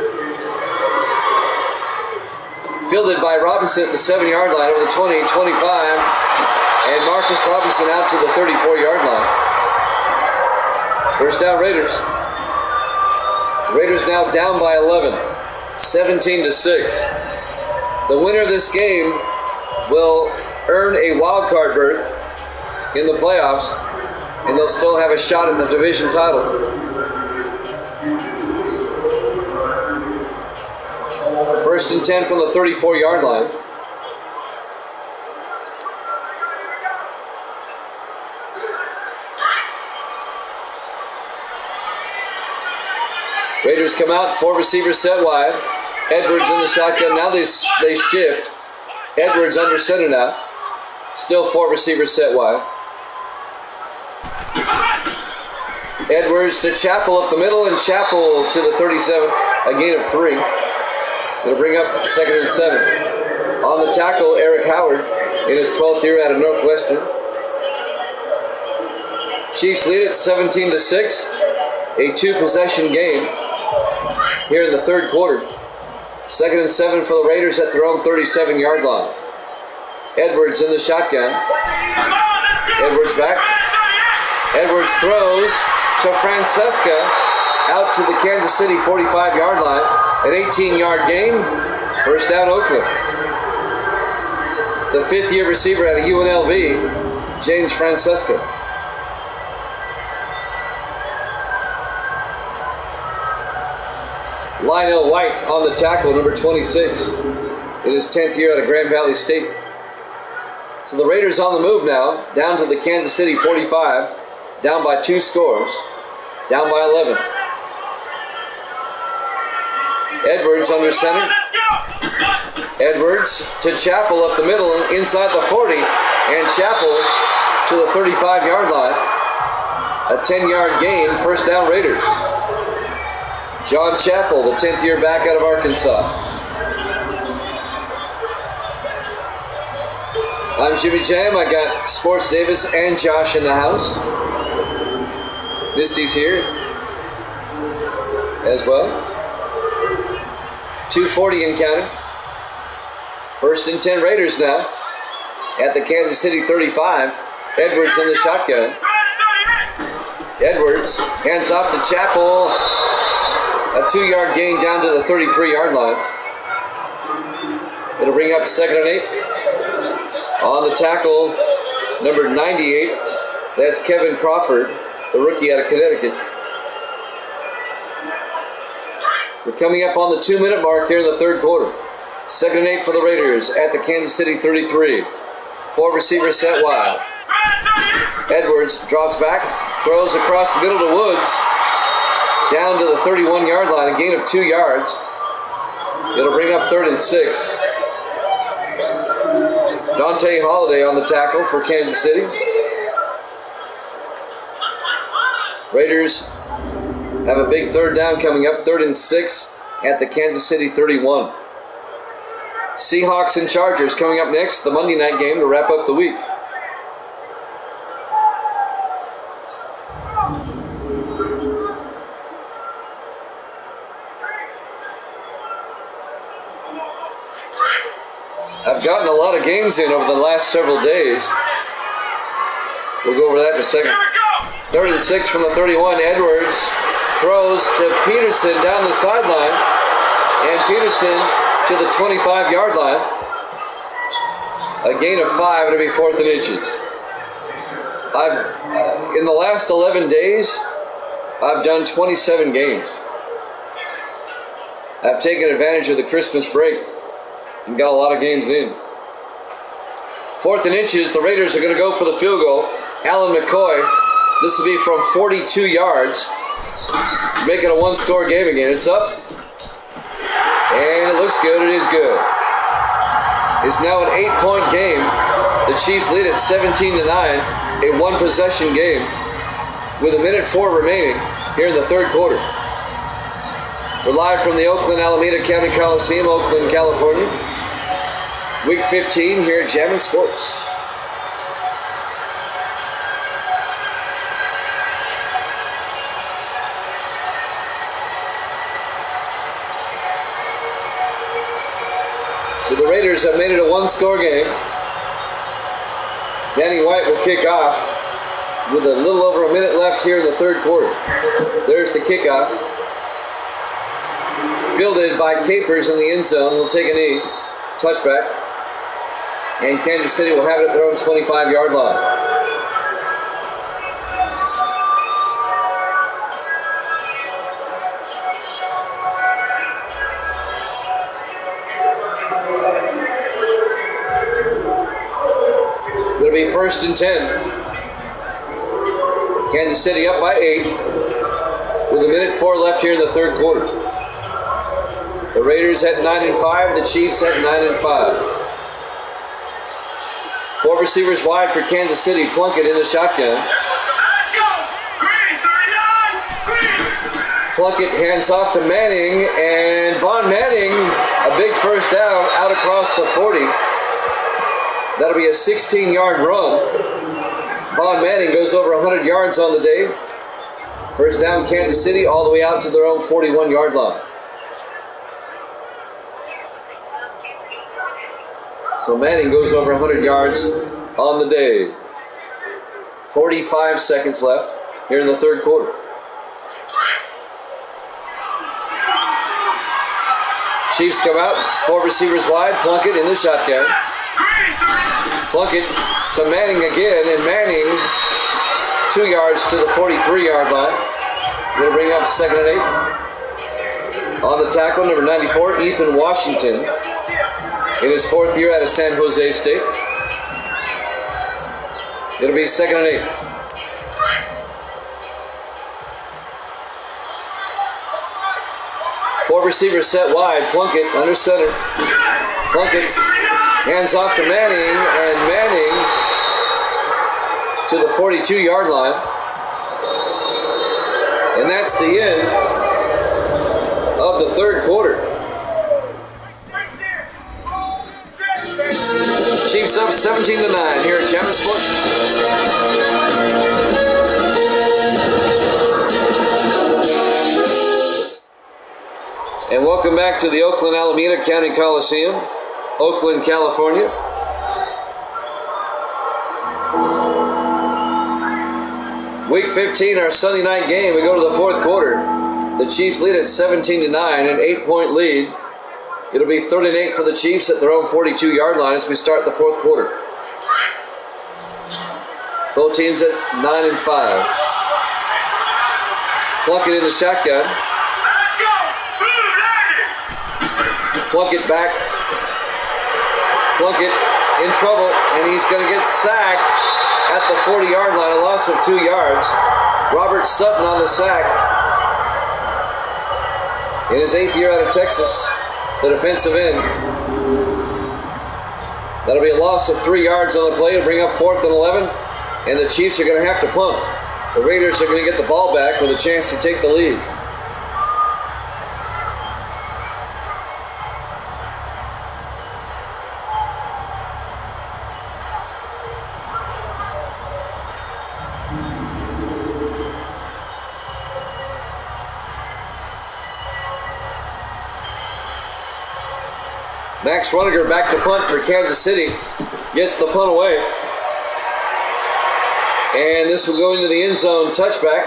Fielded by Robinson at the 7-yard line over the 20, 25. And Marcus Robinson out to the 34-yard line. First down, Raiders. Raiders now down by 11. 17-6. The winner of this game will earn a wild card berth in the playoffs, and they'll still have a shot at the division title. First and 10 from the 34-yard line. Raiders come out, 4 receivers set wide. Edwards in the shotgun. Now they shift. Edwards under center now. Still 4 receivers set wide. Edwards to Chappell up the middle, and Chappell to the 37, a gain of 3. It'll bring up 2nd and 7. On the tackle, Eric Howard in his 12th year out of Northwestern. Chiefs lead at 17-6, a 2-possession game here in the third quarter. 2nd and 7 for the Raiders at their own 37-yard line. Edwards in the shotgun. Edwards back. Edwards throws to Francesca out to the Kansas City 45-yard line. An 18-yard gain. First down, Oakland. The 5th-year receiver out of UNLV, James Francesca. Lionel White on the tackle, number 26, in his 10th year out of Grand Valley State. So the Raiders on the move now, down to the Kansas City 45, down by 2 scores, down by 11. Edwards under center. Edwards to Chappell up the middle, inside the 40, and Chappell to the 35-yard line. A 10-yard gain, first down Raiders. John Chappell, the 10th year back out of Arkansas. I'm Jimmy Jam. I got Sports Davis and Josh in the house. Misty's here as well. 2:40 in counting. First and 10 Raiders now at the Kansas City 35. Edwards in the shotgun. Edwards hands off to Chappell. A 2-yard gain down to the 33-yard line. It'll bring up 2nd and 8. On the tackle, number 98. That's Kevin Crawford, the rookie out of Connecticut. We're coming up on the 2-minute mark here in the third quarter. 2nd and 8 for the Raiders at the Kansas City 33. 4 receivers set wide. Edwards drops back, throws across the middle to Woods, down to the 31-yard line, a gain of 2 yards. It'll bring up 3rd and 6. Dante Holiday on the tackle for Kansas City. Raiders have a big 3rd down coming up, 3rd and 6 at the Kansas City 31. Seahawks and Chargers coming up next, the Monday night game to wrap up the week. I've gotten a lot of games in over the last several days. We'll go over that in a second. 3rd and 6 from the 31. Edwards throws to Peterson down the sideline. And Peterson to the 25-yard line. A gain of 5. It'll be 4th and inches. In the last 11 days, I've done 27 games. I've taken advantage of the Christmas break and got a lot of games in. 4th and inches, the Raiders are going to go for the field goal. Alan McCoy, this will be from 42 yards. Make it a one-score game again. It's up. And it looks good. It is good. It's now an 8-point game. The Chiefs lead at 17-9. A one-possession game with 1:04 remaining here in the 3rd quarter. We're live from the Oakland Alameda County Coliseum, Oakland, California. Week 15 here at Jammin' Sports. So the Raiders have made it a one-score game. Danny White will kick off with a little over a minute left here in the 3rd quarter. There's the kickoff. Fielded by Capers in the end zone. Will take a knee. Touchback. And Kansas City will have it at their own 25-yard line. It'll be 1st and 10. Kansas City up by 8 with 1:04 left here in the 3rd quarter. The Raiders at 9-5, the Chiefs at 9-5. 4 receivers wide for Kansas City. Plunkett in the shotgun. Plunkett hands off to Manning, and Von Manning, a big 1st down out across the 40. That'll be a 16-yard run. Von Manning goes over 100 yards on the day. 1st down Kansas City all the way out to their own 41-yard line. So Manning goes over 100 yards on the day. 45 seconds left here in the 3rd quarter. Chiefs come out, 4 receivers wide, Plunkett in the shotgun. Plunkett to Manning again, and Manning 2 yards to the 43-yard line. Going to bring up 2nd and 8. On the tackle, number 94, Ethan Washington. In his 4th year out of San Jose State. It'll be 2nd and 8. Four receivers set wide. Plunkett under center. Plunkett hands off to Manning, and Manning to the 42-yard line. And that's the end of the 3rd quarter. Chiefs up 17-9 here at Jammin' Sports. And welcome back to the Oakland Alameda County Coliseum, Oakland, California. Week 15, our Sunday night game. We go to the 4th quarter. The Chiefs lead at 17-9, an 8-point lead. It'll be 3rd and 8 for the Chiefs at their own 42-yard line as we start the 4th quarter. Both teams at 9-5. Plunkett in the shotgun. Plunkett back. Plunkett in trouble, and he's going to get sacked at the 40-yard line, a loss of 2 yards. Robert Sutton on the sack. In his 8th year out of Texas, the defensive end. That'll be a loss of 3 yards on the play to bring up 4th and 11, and the Chiefs are going to have to punt. The Raiders are going to get the ball back with a chance to take the lead. Max Runiger back to punt for Kansas City. Gets the punt away. And this will go into the end zone touchback.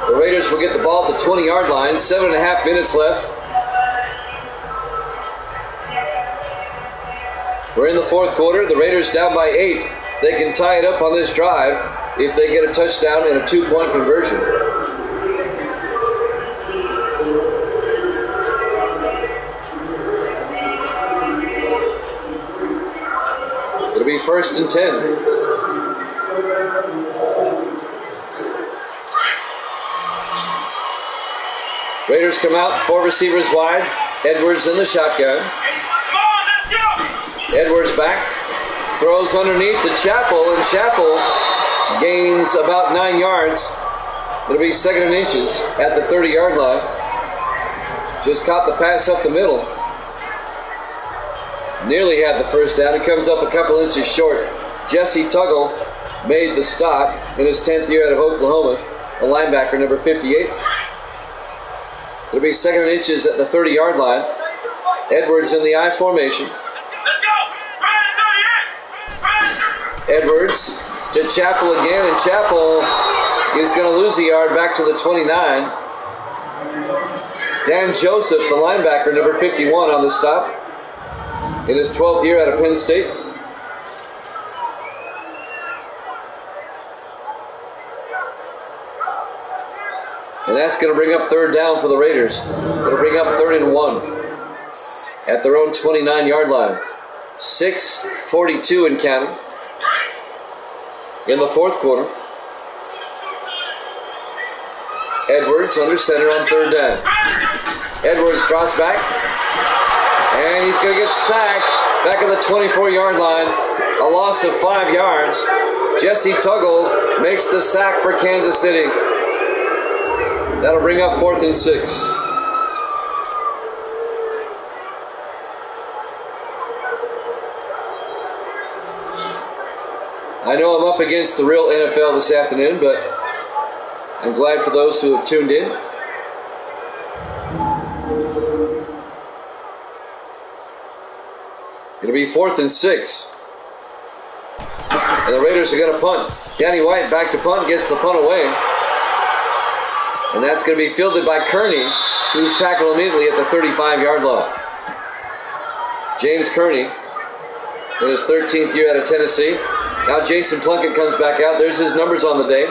The Raiders will get the ball at the 20-yard line. 7.5 minutes left. We're in the 4th quarter. The Raiders down by 8. They can tie it up on this drive if they get a touchdown and a 2-point conversion. It'll be 1st and 10. Raiders come out, 4 receivers wide. Edwards in the shotgun. Edwards back, throws underneath to Chappell, and Chappell gains about 9 yards. It'll be 2nd and inches at the 30-yard line. Just caught the pass up the middle. Nearly had the first down. It comes up a couple inches short. Jesse Tuggle made the stop in his 10th year out of Oklahoma, a linebacker, number 58. It'll be 2nd and inches at the 30-yard line. Edwards in the I formation. Edwards to Chappell again, and Chappell is going to lose a yard back to the 29. Dan Joseph, the linebacker, number 51, on the stop in his 12th year out of Penn State. And that's going to bring up 3rd down for the Raiders. It'll bring up 3rd and 1 at their own 29-yard line. 6:42 and counting in the 4th quarter. Edwards under center on 3rd down. Edwards drops back, and he's going to get sacked back at the 24-yard line. A loss of 5 yards. Jesse Tuggle makes the sack for Kansas City. That'll bring up 4th and 6. I know I'm up against the real NFL this afternoon, but I'm glad for those who have tuned in. It'll be 4th and 6. And the Raiders are going to punt. Danny White back to punt, gets the punt away. And that's going to be fielded by Kearney, who's tackled immediately at the 35-yard line. James Kearney in his 13th year out of Tennessee. Now Jason Plunkett comes back out. There's his numbers on the day.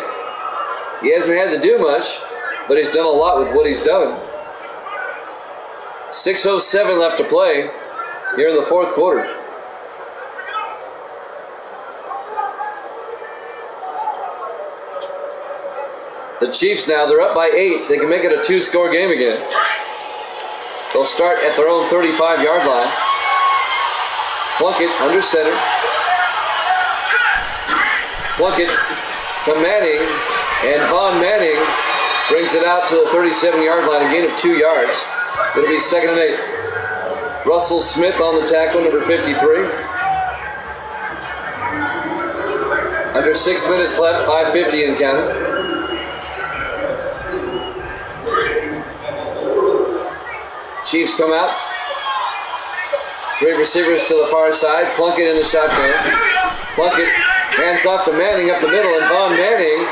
He hasn't had to do much, but he's done a lot with what he's done. 6:07 left to play here in the 4th quarter. The Chiefs now, they're up by 8. They can make it a 2-score game again. They'll start at their own 35-yard line. Plunkett under center. Plunkett to Manning, and Von Manning brings it out to the 37-yard line, a gain of 2 yards. It'll be 2nd and 8. Russell Smith on the tackle, number 53. Under 6 minutes left, 5:50 and counting. Chiefs come out. 3 receivers to the far side. Plunkett in the shotgun. Plunkett hands off to Manning up the middle, and Von Manning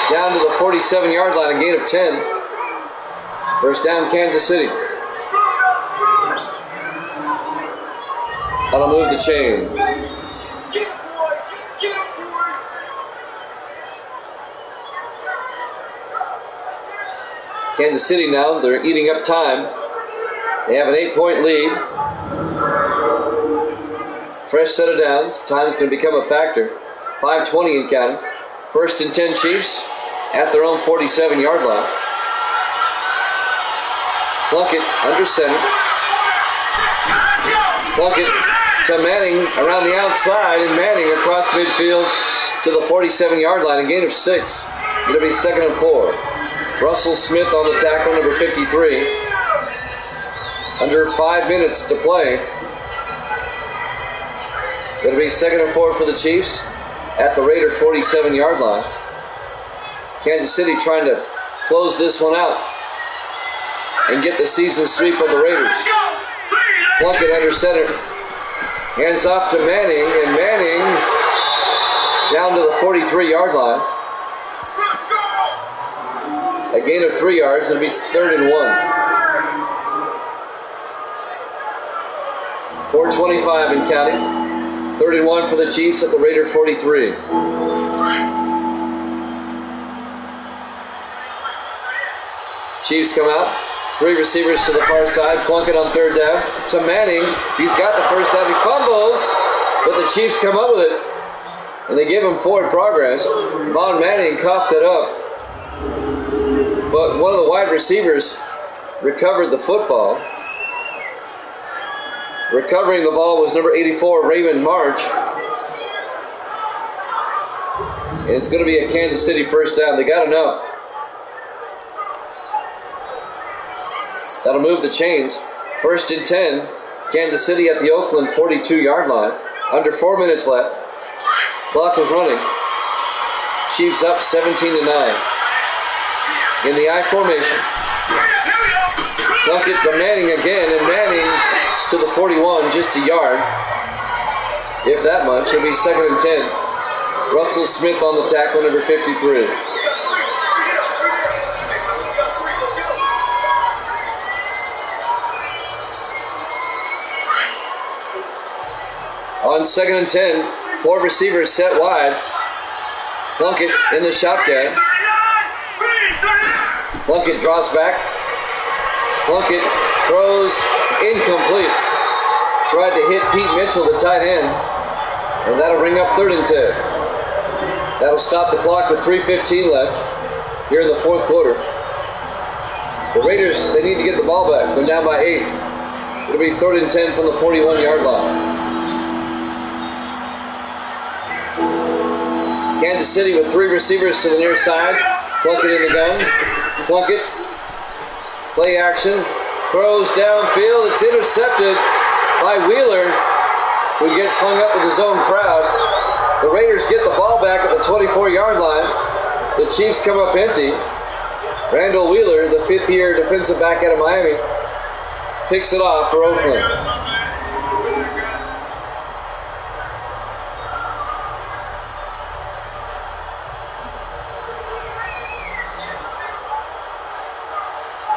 down to the 47-yard line, a gain of 10. First down, Kansas City. That'll move the chains. Kansas City now, they're eating up time. They have an 8-point lead. Fresh set of downs. Time's going to become a factor. 5:20 in counting. 1st and 10 Chiefs at their own 47-yard line. Plunkett under center. Plunkett to Manning around the outside, and Manning across midfield to the 47-yard line. A gain of 6. It'll be 2nd and 4. Russell Smith on the tackle, number 53. Under 5 minutes to play. It'll be 2nd and 4 for the Chiefs at the Raider 47-yard line. Kansas City trying to close this one out and get the season sweep of the Raiders. Plunkett under center. Hands off to Manning, and Manning down to the 43-yard line. A gain of 3 yards. It'll be 3rd and 1. 4:25 in counting. 3rd and 1 for the Chiefs at the Raider 43. Chiefs come out. 3 receivers to the far side. Plunkett on 3rd down. To Manning. He's got the 1st down. He fumbles, but the Chiefs come up with it, and they give him forward progress. Von Manning coughed it up, but one of the wide receivers recovered the football. Recovering the ball was number 84, Raymond March. And it's going to be a Kansas City 1st down. They got enough. That'll move the chains. 1st and 10. Kansas City at the Oakland 42-yard line. Under 4 minutes left. Clock is running. Chiefs up 17-9. In the I formation. Plunkett to Manning again, and Manning to the 41, just a yard. If that much, it'll be 2nd and 10. Russell Smith on the tackle, number 53. On 2nd and 10, 4 receivers set wide. Plunkett in the shotgun. Plunkett draws back. Plunkett throws incomplete. Tried to hit Pete Mitchell, the tight end, and that'll bring up 3rd and 10. That'll stop the clock with 3:15 left here in the 4th quarter. The Raiders, they need to get the ball back. They're down by 8. It'll be 3rd and 10 from the 41-yard line. Kansas City with 3 receivers to the near side. Plunkett in the gun. Plunkett, play action, throws downfield. It's intercepted by Wheeler, who gets hung up with his own crowd. The Raiders get the ball back at the 24-yard line. The Chiefs come up empty. Randall Wheeler, the 5th-year defensive back out of Miami, picks it off for Oakland.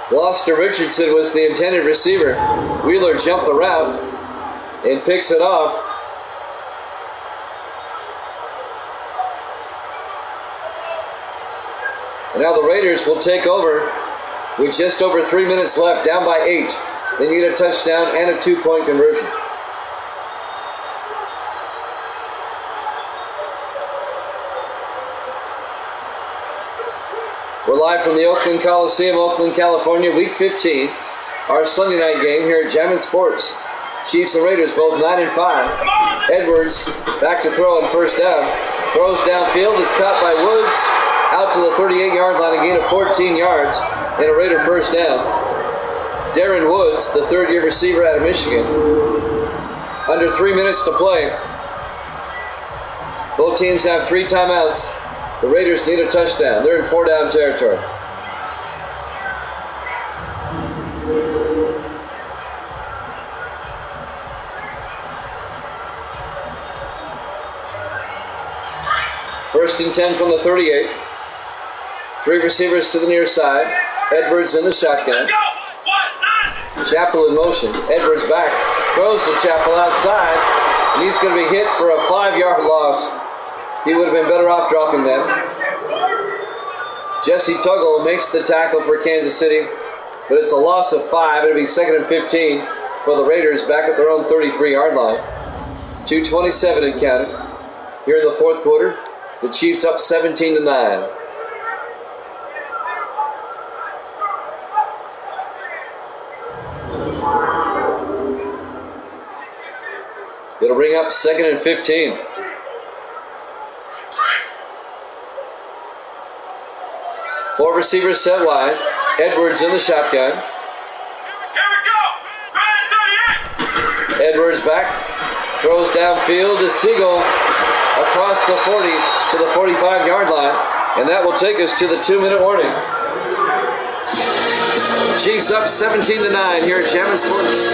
Gloucester Richardson was the intended receiver. Wheeler jumped the route and picks it off. And now the Raiders will take over with just over 3 minutes left, down by 8. They need a touchdown and a 2-point conversion. We're live from the Oakland Coliseum, Oakland, California, Week 15. Our Sunday night game here at Jammin' Sports. Chiefs and Raiders both 9-5. Edwards back to throw on 1st down. Throws downfield. It's caught by Woods. Out to the 38-yard line. A gain of 14 yards and a Raider 1st down. Darren Woods, the 3rd-year receiver out of Michigan. Under 3 minutes to play. Both teams have 3 timeouts. The Raiders need a touchdown. They're in 4-down territory. First and 10 from the 38. 3 receivers to the near side. Edwards in the shotgun. Chappell in motion. Edwards back. Throws to Chappell outside. And he's going to be hit for a 5-yard loss. He would have been better off dropping that. Jesse Tuggle makes the tackle for Kansas City, but it's a loss of 5. It'll be 2nd and 15 for the Raiders back at their own 33-yard line. 2:27 and counting. Here in the fourth quarter, the Chiefs up 17-9. It'll bring up 2nd and 15. Four receivers set wide. Edwards in the shotgun. Edwards back. Throws downfield to Siegel across the 40 to the 45-yard line. And that will take us to the 2-minute warning. Chiefs up 17-9 here at Jammin' Sports.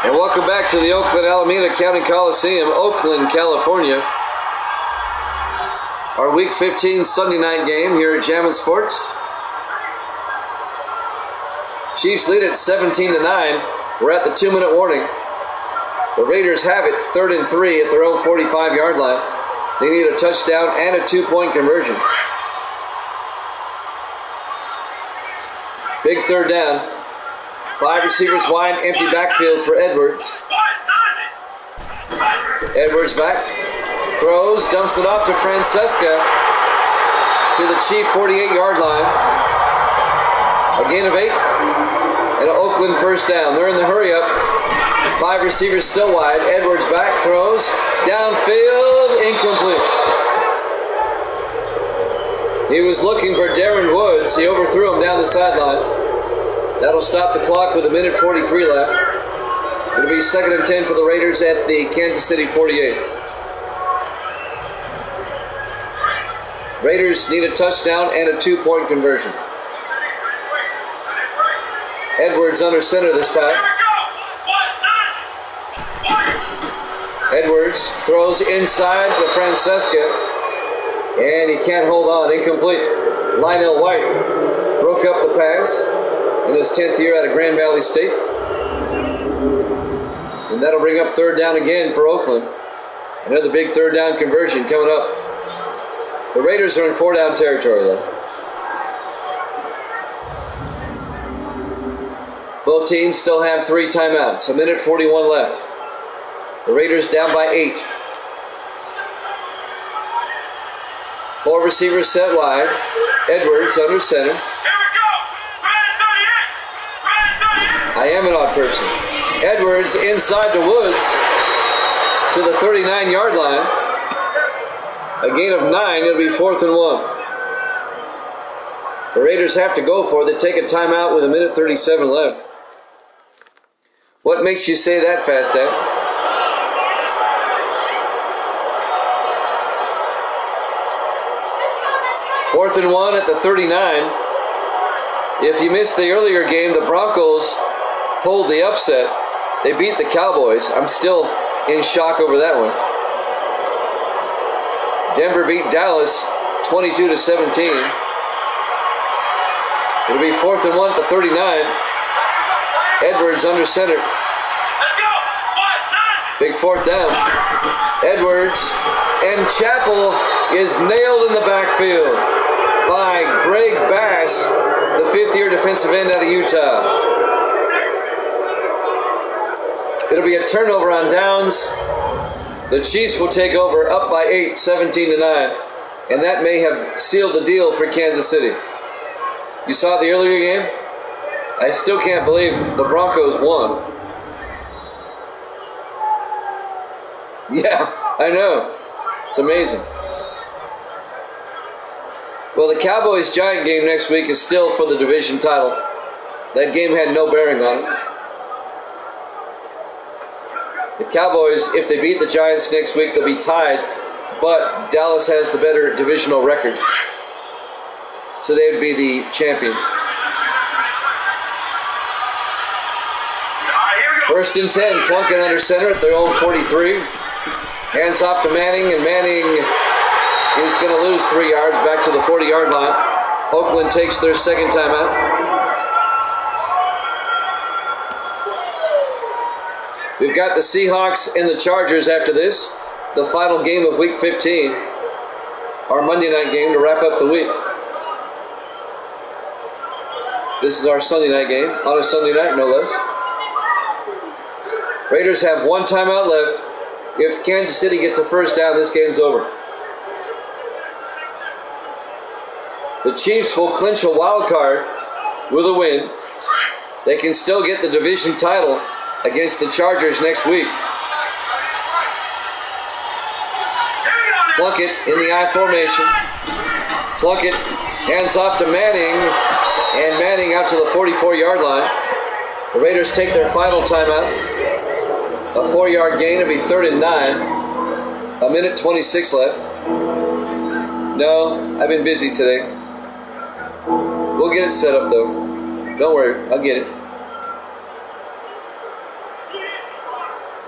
Welcome back to the Oakland Alameda County Coliseum, Oakland, California. Our Week 15 Sunday night game here at Jammin' Sports. Chiefs lead at 17-9. We're at the 2-minute warning. The Raiders have it 3rd and 3 at their own 45-yard line. They need a touchdown and a 2-point conversion. Big third down. 5 receivers wide, empty backfield for Edwards. Edwards back, throws, dumps it off to Francesca to the Chief 48-yard line. A gain of 8 and an Oakland first down. They're in the hurry up. 5 receivers still wide. Edwards back, throws, downfield, incomplete. He was looking for Darren Woods. He overthrew him down the sideline. That'll stop the clock with 1:43 left. It'll be 2nd and 10 for the Raiders at the Kansas City 48. Raiders need a touchdown and a 2-point conversion. Edwards under center this time. Edwards throws inside to Francesca, and he can't hold on. Incomplete. Lionel White broke up the pass in his 10th year out of Grand Valley State. And that'll bring up 3rd down again for Oakland. Another big 3rd down conversion coming up. The Raiders are in 4-down territory though. Both teams still have 3 timeouts. 1:41 left. The Raiders down by 8. 4 receivers set wide. Edwards under center. I am an odd person. Edwards inside to Woods to the 39-yard line. A gain of 9. It'll be 4th and 1. The Raiders have to go for it. They take a timeout with 1:37 left. What makes you say that, Fast Dad? Fourth and 1 at the 39. If you missed the earlier game, the Broncos pulled the upset. They beat the Cowboys. I'm still in shock over that one. Denver beat Dallas 22-17. It'll be 4th and 1 at the 39. Edwards under center. Big 4th down. Edwards and Chappell is nailed in the backfield by Greg Bass, the 5th-year defensive end out of Utah. It'll be a turnover on downs. The Chiefs will take over up by 8, 17-9. And that may have sealed the deal for Kansas City. You saw the earlier game? I still can't believe the Broncos won. Yeah, I know. It's amazing. Well, the Cowboys-Giant game next week is still for the division title. That game had no bearing on it. The Cowboys, if they beat the Giants next week, they'll be tied, but Dallas has the better divisional record. So they would be the champions. 1st and 10, Plunkett under center at their own 43. Hands off to Manning, and Manning is going to lose 3 yards back to the 40-yard line. Oakland takes their 2nd timeout. We've got the Seahawks and the Chargers after this, the final game of Week 15. our Monday night game to wrap up the week. This is our Sunday night game, on a Sunday night, no less. Raiders have one timeout left. If Kansas City gets a first down, this game's over. The Chiefs will clinch a wild card with a win. They can still get the division title against the Chargers next week. Plunkett in the I formation. Plunkett hands off to Manning, and Manning out to the 44-yard line. The Raiders take their final timeout. A 4-yard gain. It'll be 3rd and 9. A minute 26 left. No, I've been busy today. We'll get it set up though. Don't worry, I'll get it.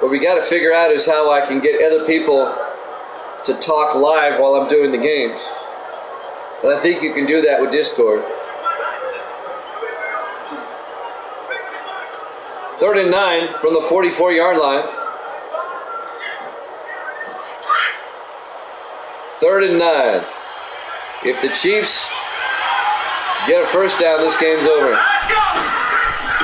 What we got to figure out is how I can get other people to talk live while I'm doing the games. And I think you can do that with Discord. 3rd and 9 from the 44-yard line. 3rd and 9. If the Chiefs get a first down, this game's over.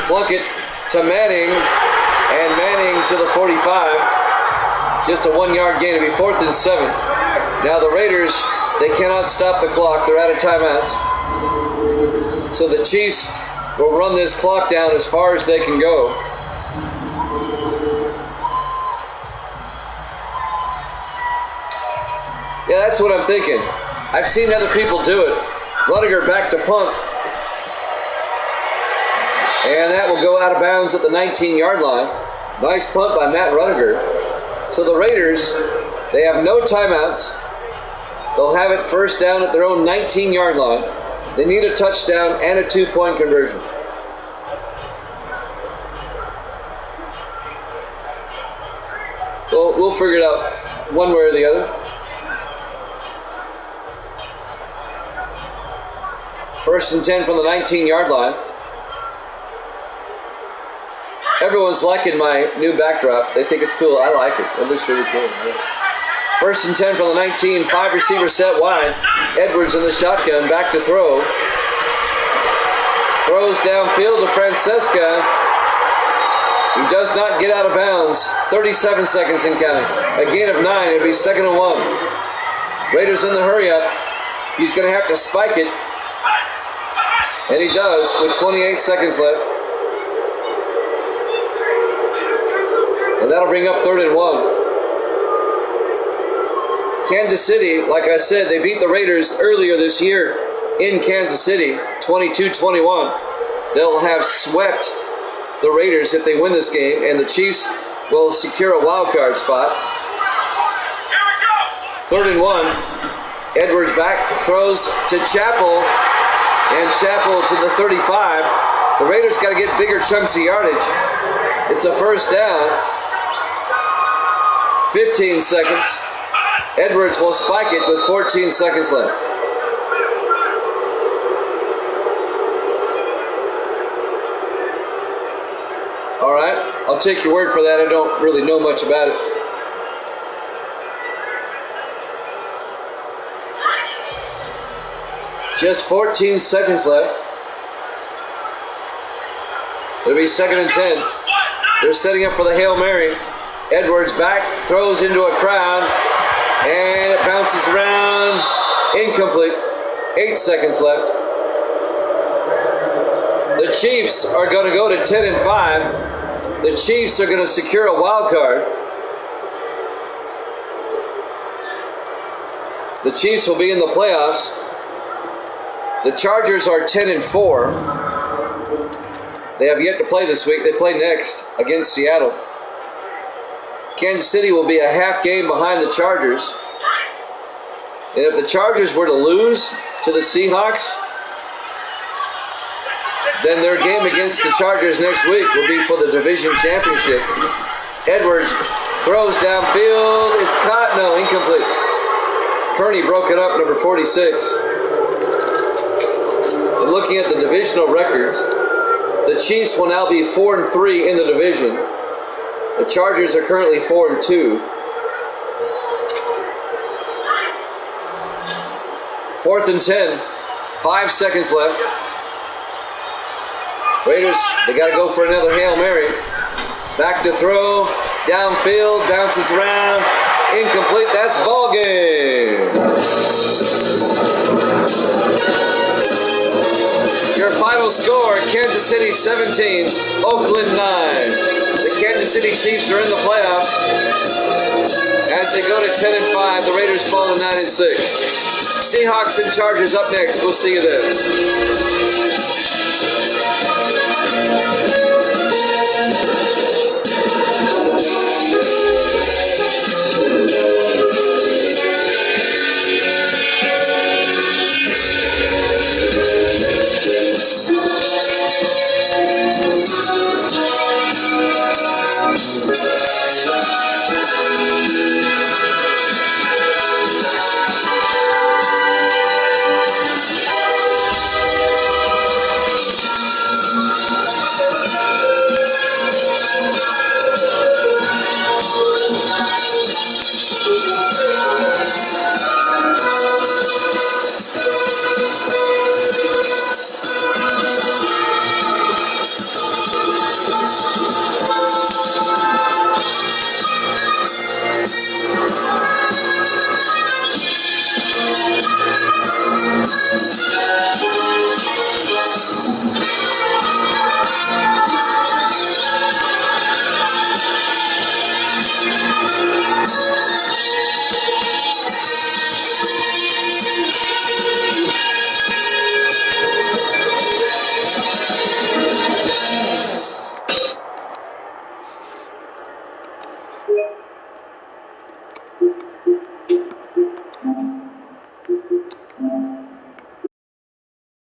Plunkett to Manning, and Manning to the 45. Just a 1-yard gain. It'll be 4th and 7. Now the Raiders, they cannot stop the clock. They're out of timeouts. So the Chiefs will run this clock down as far as they can go. Yeah, that's what I'm thinking. I've seen other people do it. Rudiger back to punt. And that will go out of bounds at the 19-yard line. Nice punt by Matt Rudiger. So the Raiders, they have no timeouts. They'll have it first down at their own 19-yard line. They need a touchdown and a 2-point conversion. Well, we'll figure it out one way or the other. First and 10 from the 19-yard line. Everyone's liking my new backdrop. They think it's cool. I like it. It looks really cool. Yeah. First and 10 from the 19. 5 receivers set wide. Edwards in the shotgun. Back to throw. Throws downfield to Francesca. He does not get out of bounds. 37 seconds in counting. A gain of 9. It'll be 2nd and 1. Raiders in the hurry up. He's going to have to spike it. And he does with 28 seconds left. And that'll bring up 3rd and 1. Kansas City, like I said, they beat the Raiders earlier this year in Kansas City, 22-21. They'll have swept the Raiders if they win this game, and the Chiefs will secure a wild card spot. 3rd and 1. Edwards back, throws to Chappell, and Chappell to the 35. The Raiders got to get bigger chunks of yardage. It's a first down. 15 seconds. Edwards will spike it with 14 seconds left. All right, I'll take your word for that. I don't really know much about it. Just 14 seconds left. It'll be 2nd and 10. They're setting up for the Hail Mary. Edwards back, throws into a crowd, and it bounces around. Incomplete. 8 seconds left. The Chiefs are going to go to 10 and 5. The Chiefs are going to secure a wild card. The Chiefs will be in the playoffs. The Chargers are 10 and 4. They have yet to play this week. They play next against Seattle. Kansas City will be a half game behind the Chargers. And if the Chargers were to lose to the Seahawks, then their game against the Chargers next week will be for the division championship. Edwards throws downfield. It's caught. No, incomplete. Kearney broke it up, number 46. And looking at the divisional records, the Chiefs will now be 4-3 in the division. The Chargers are currently 4-2. 4th and 10. 5 seconds left. Raiders, they got to go for another Hail Mary. Back to throw. Downfield. Bounces around. Incomplete. That's ball game. Your final score, Kansas City 17, Oakland 9. The Kansas City Chiefs are in the playoffs. As they go to 10-5, the Raiders fall to 9-6. Seahawks and Chargers up next. We'll see you then.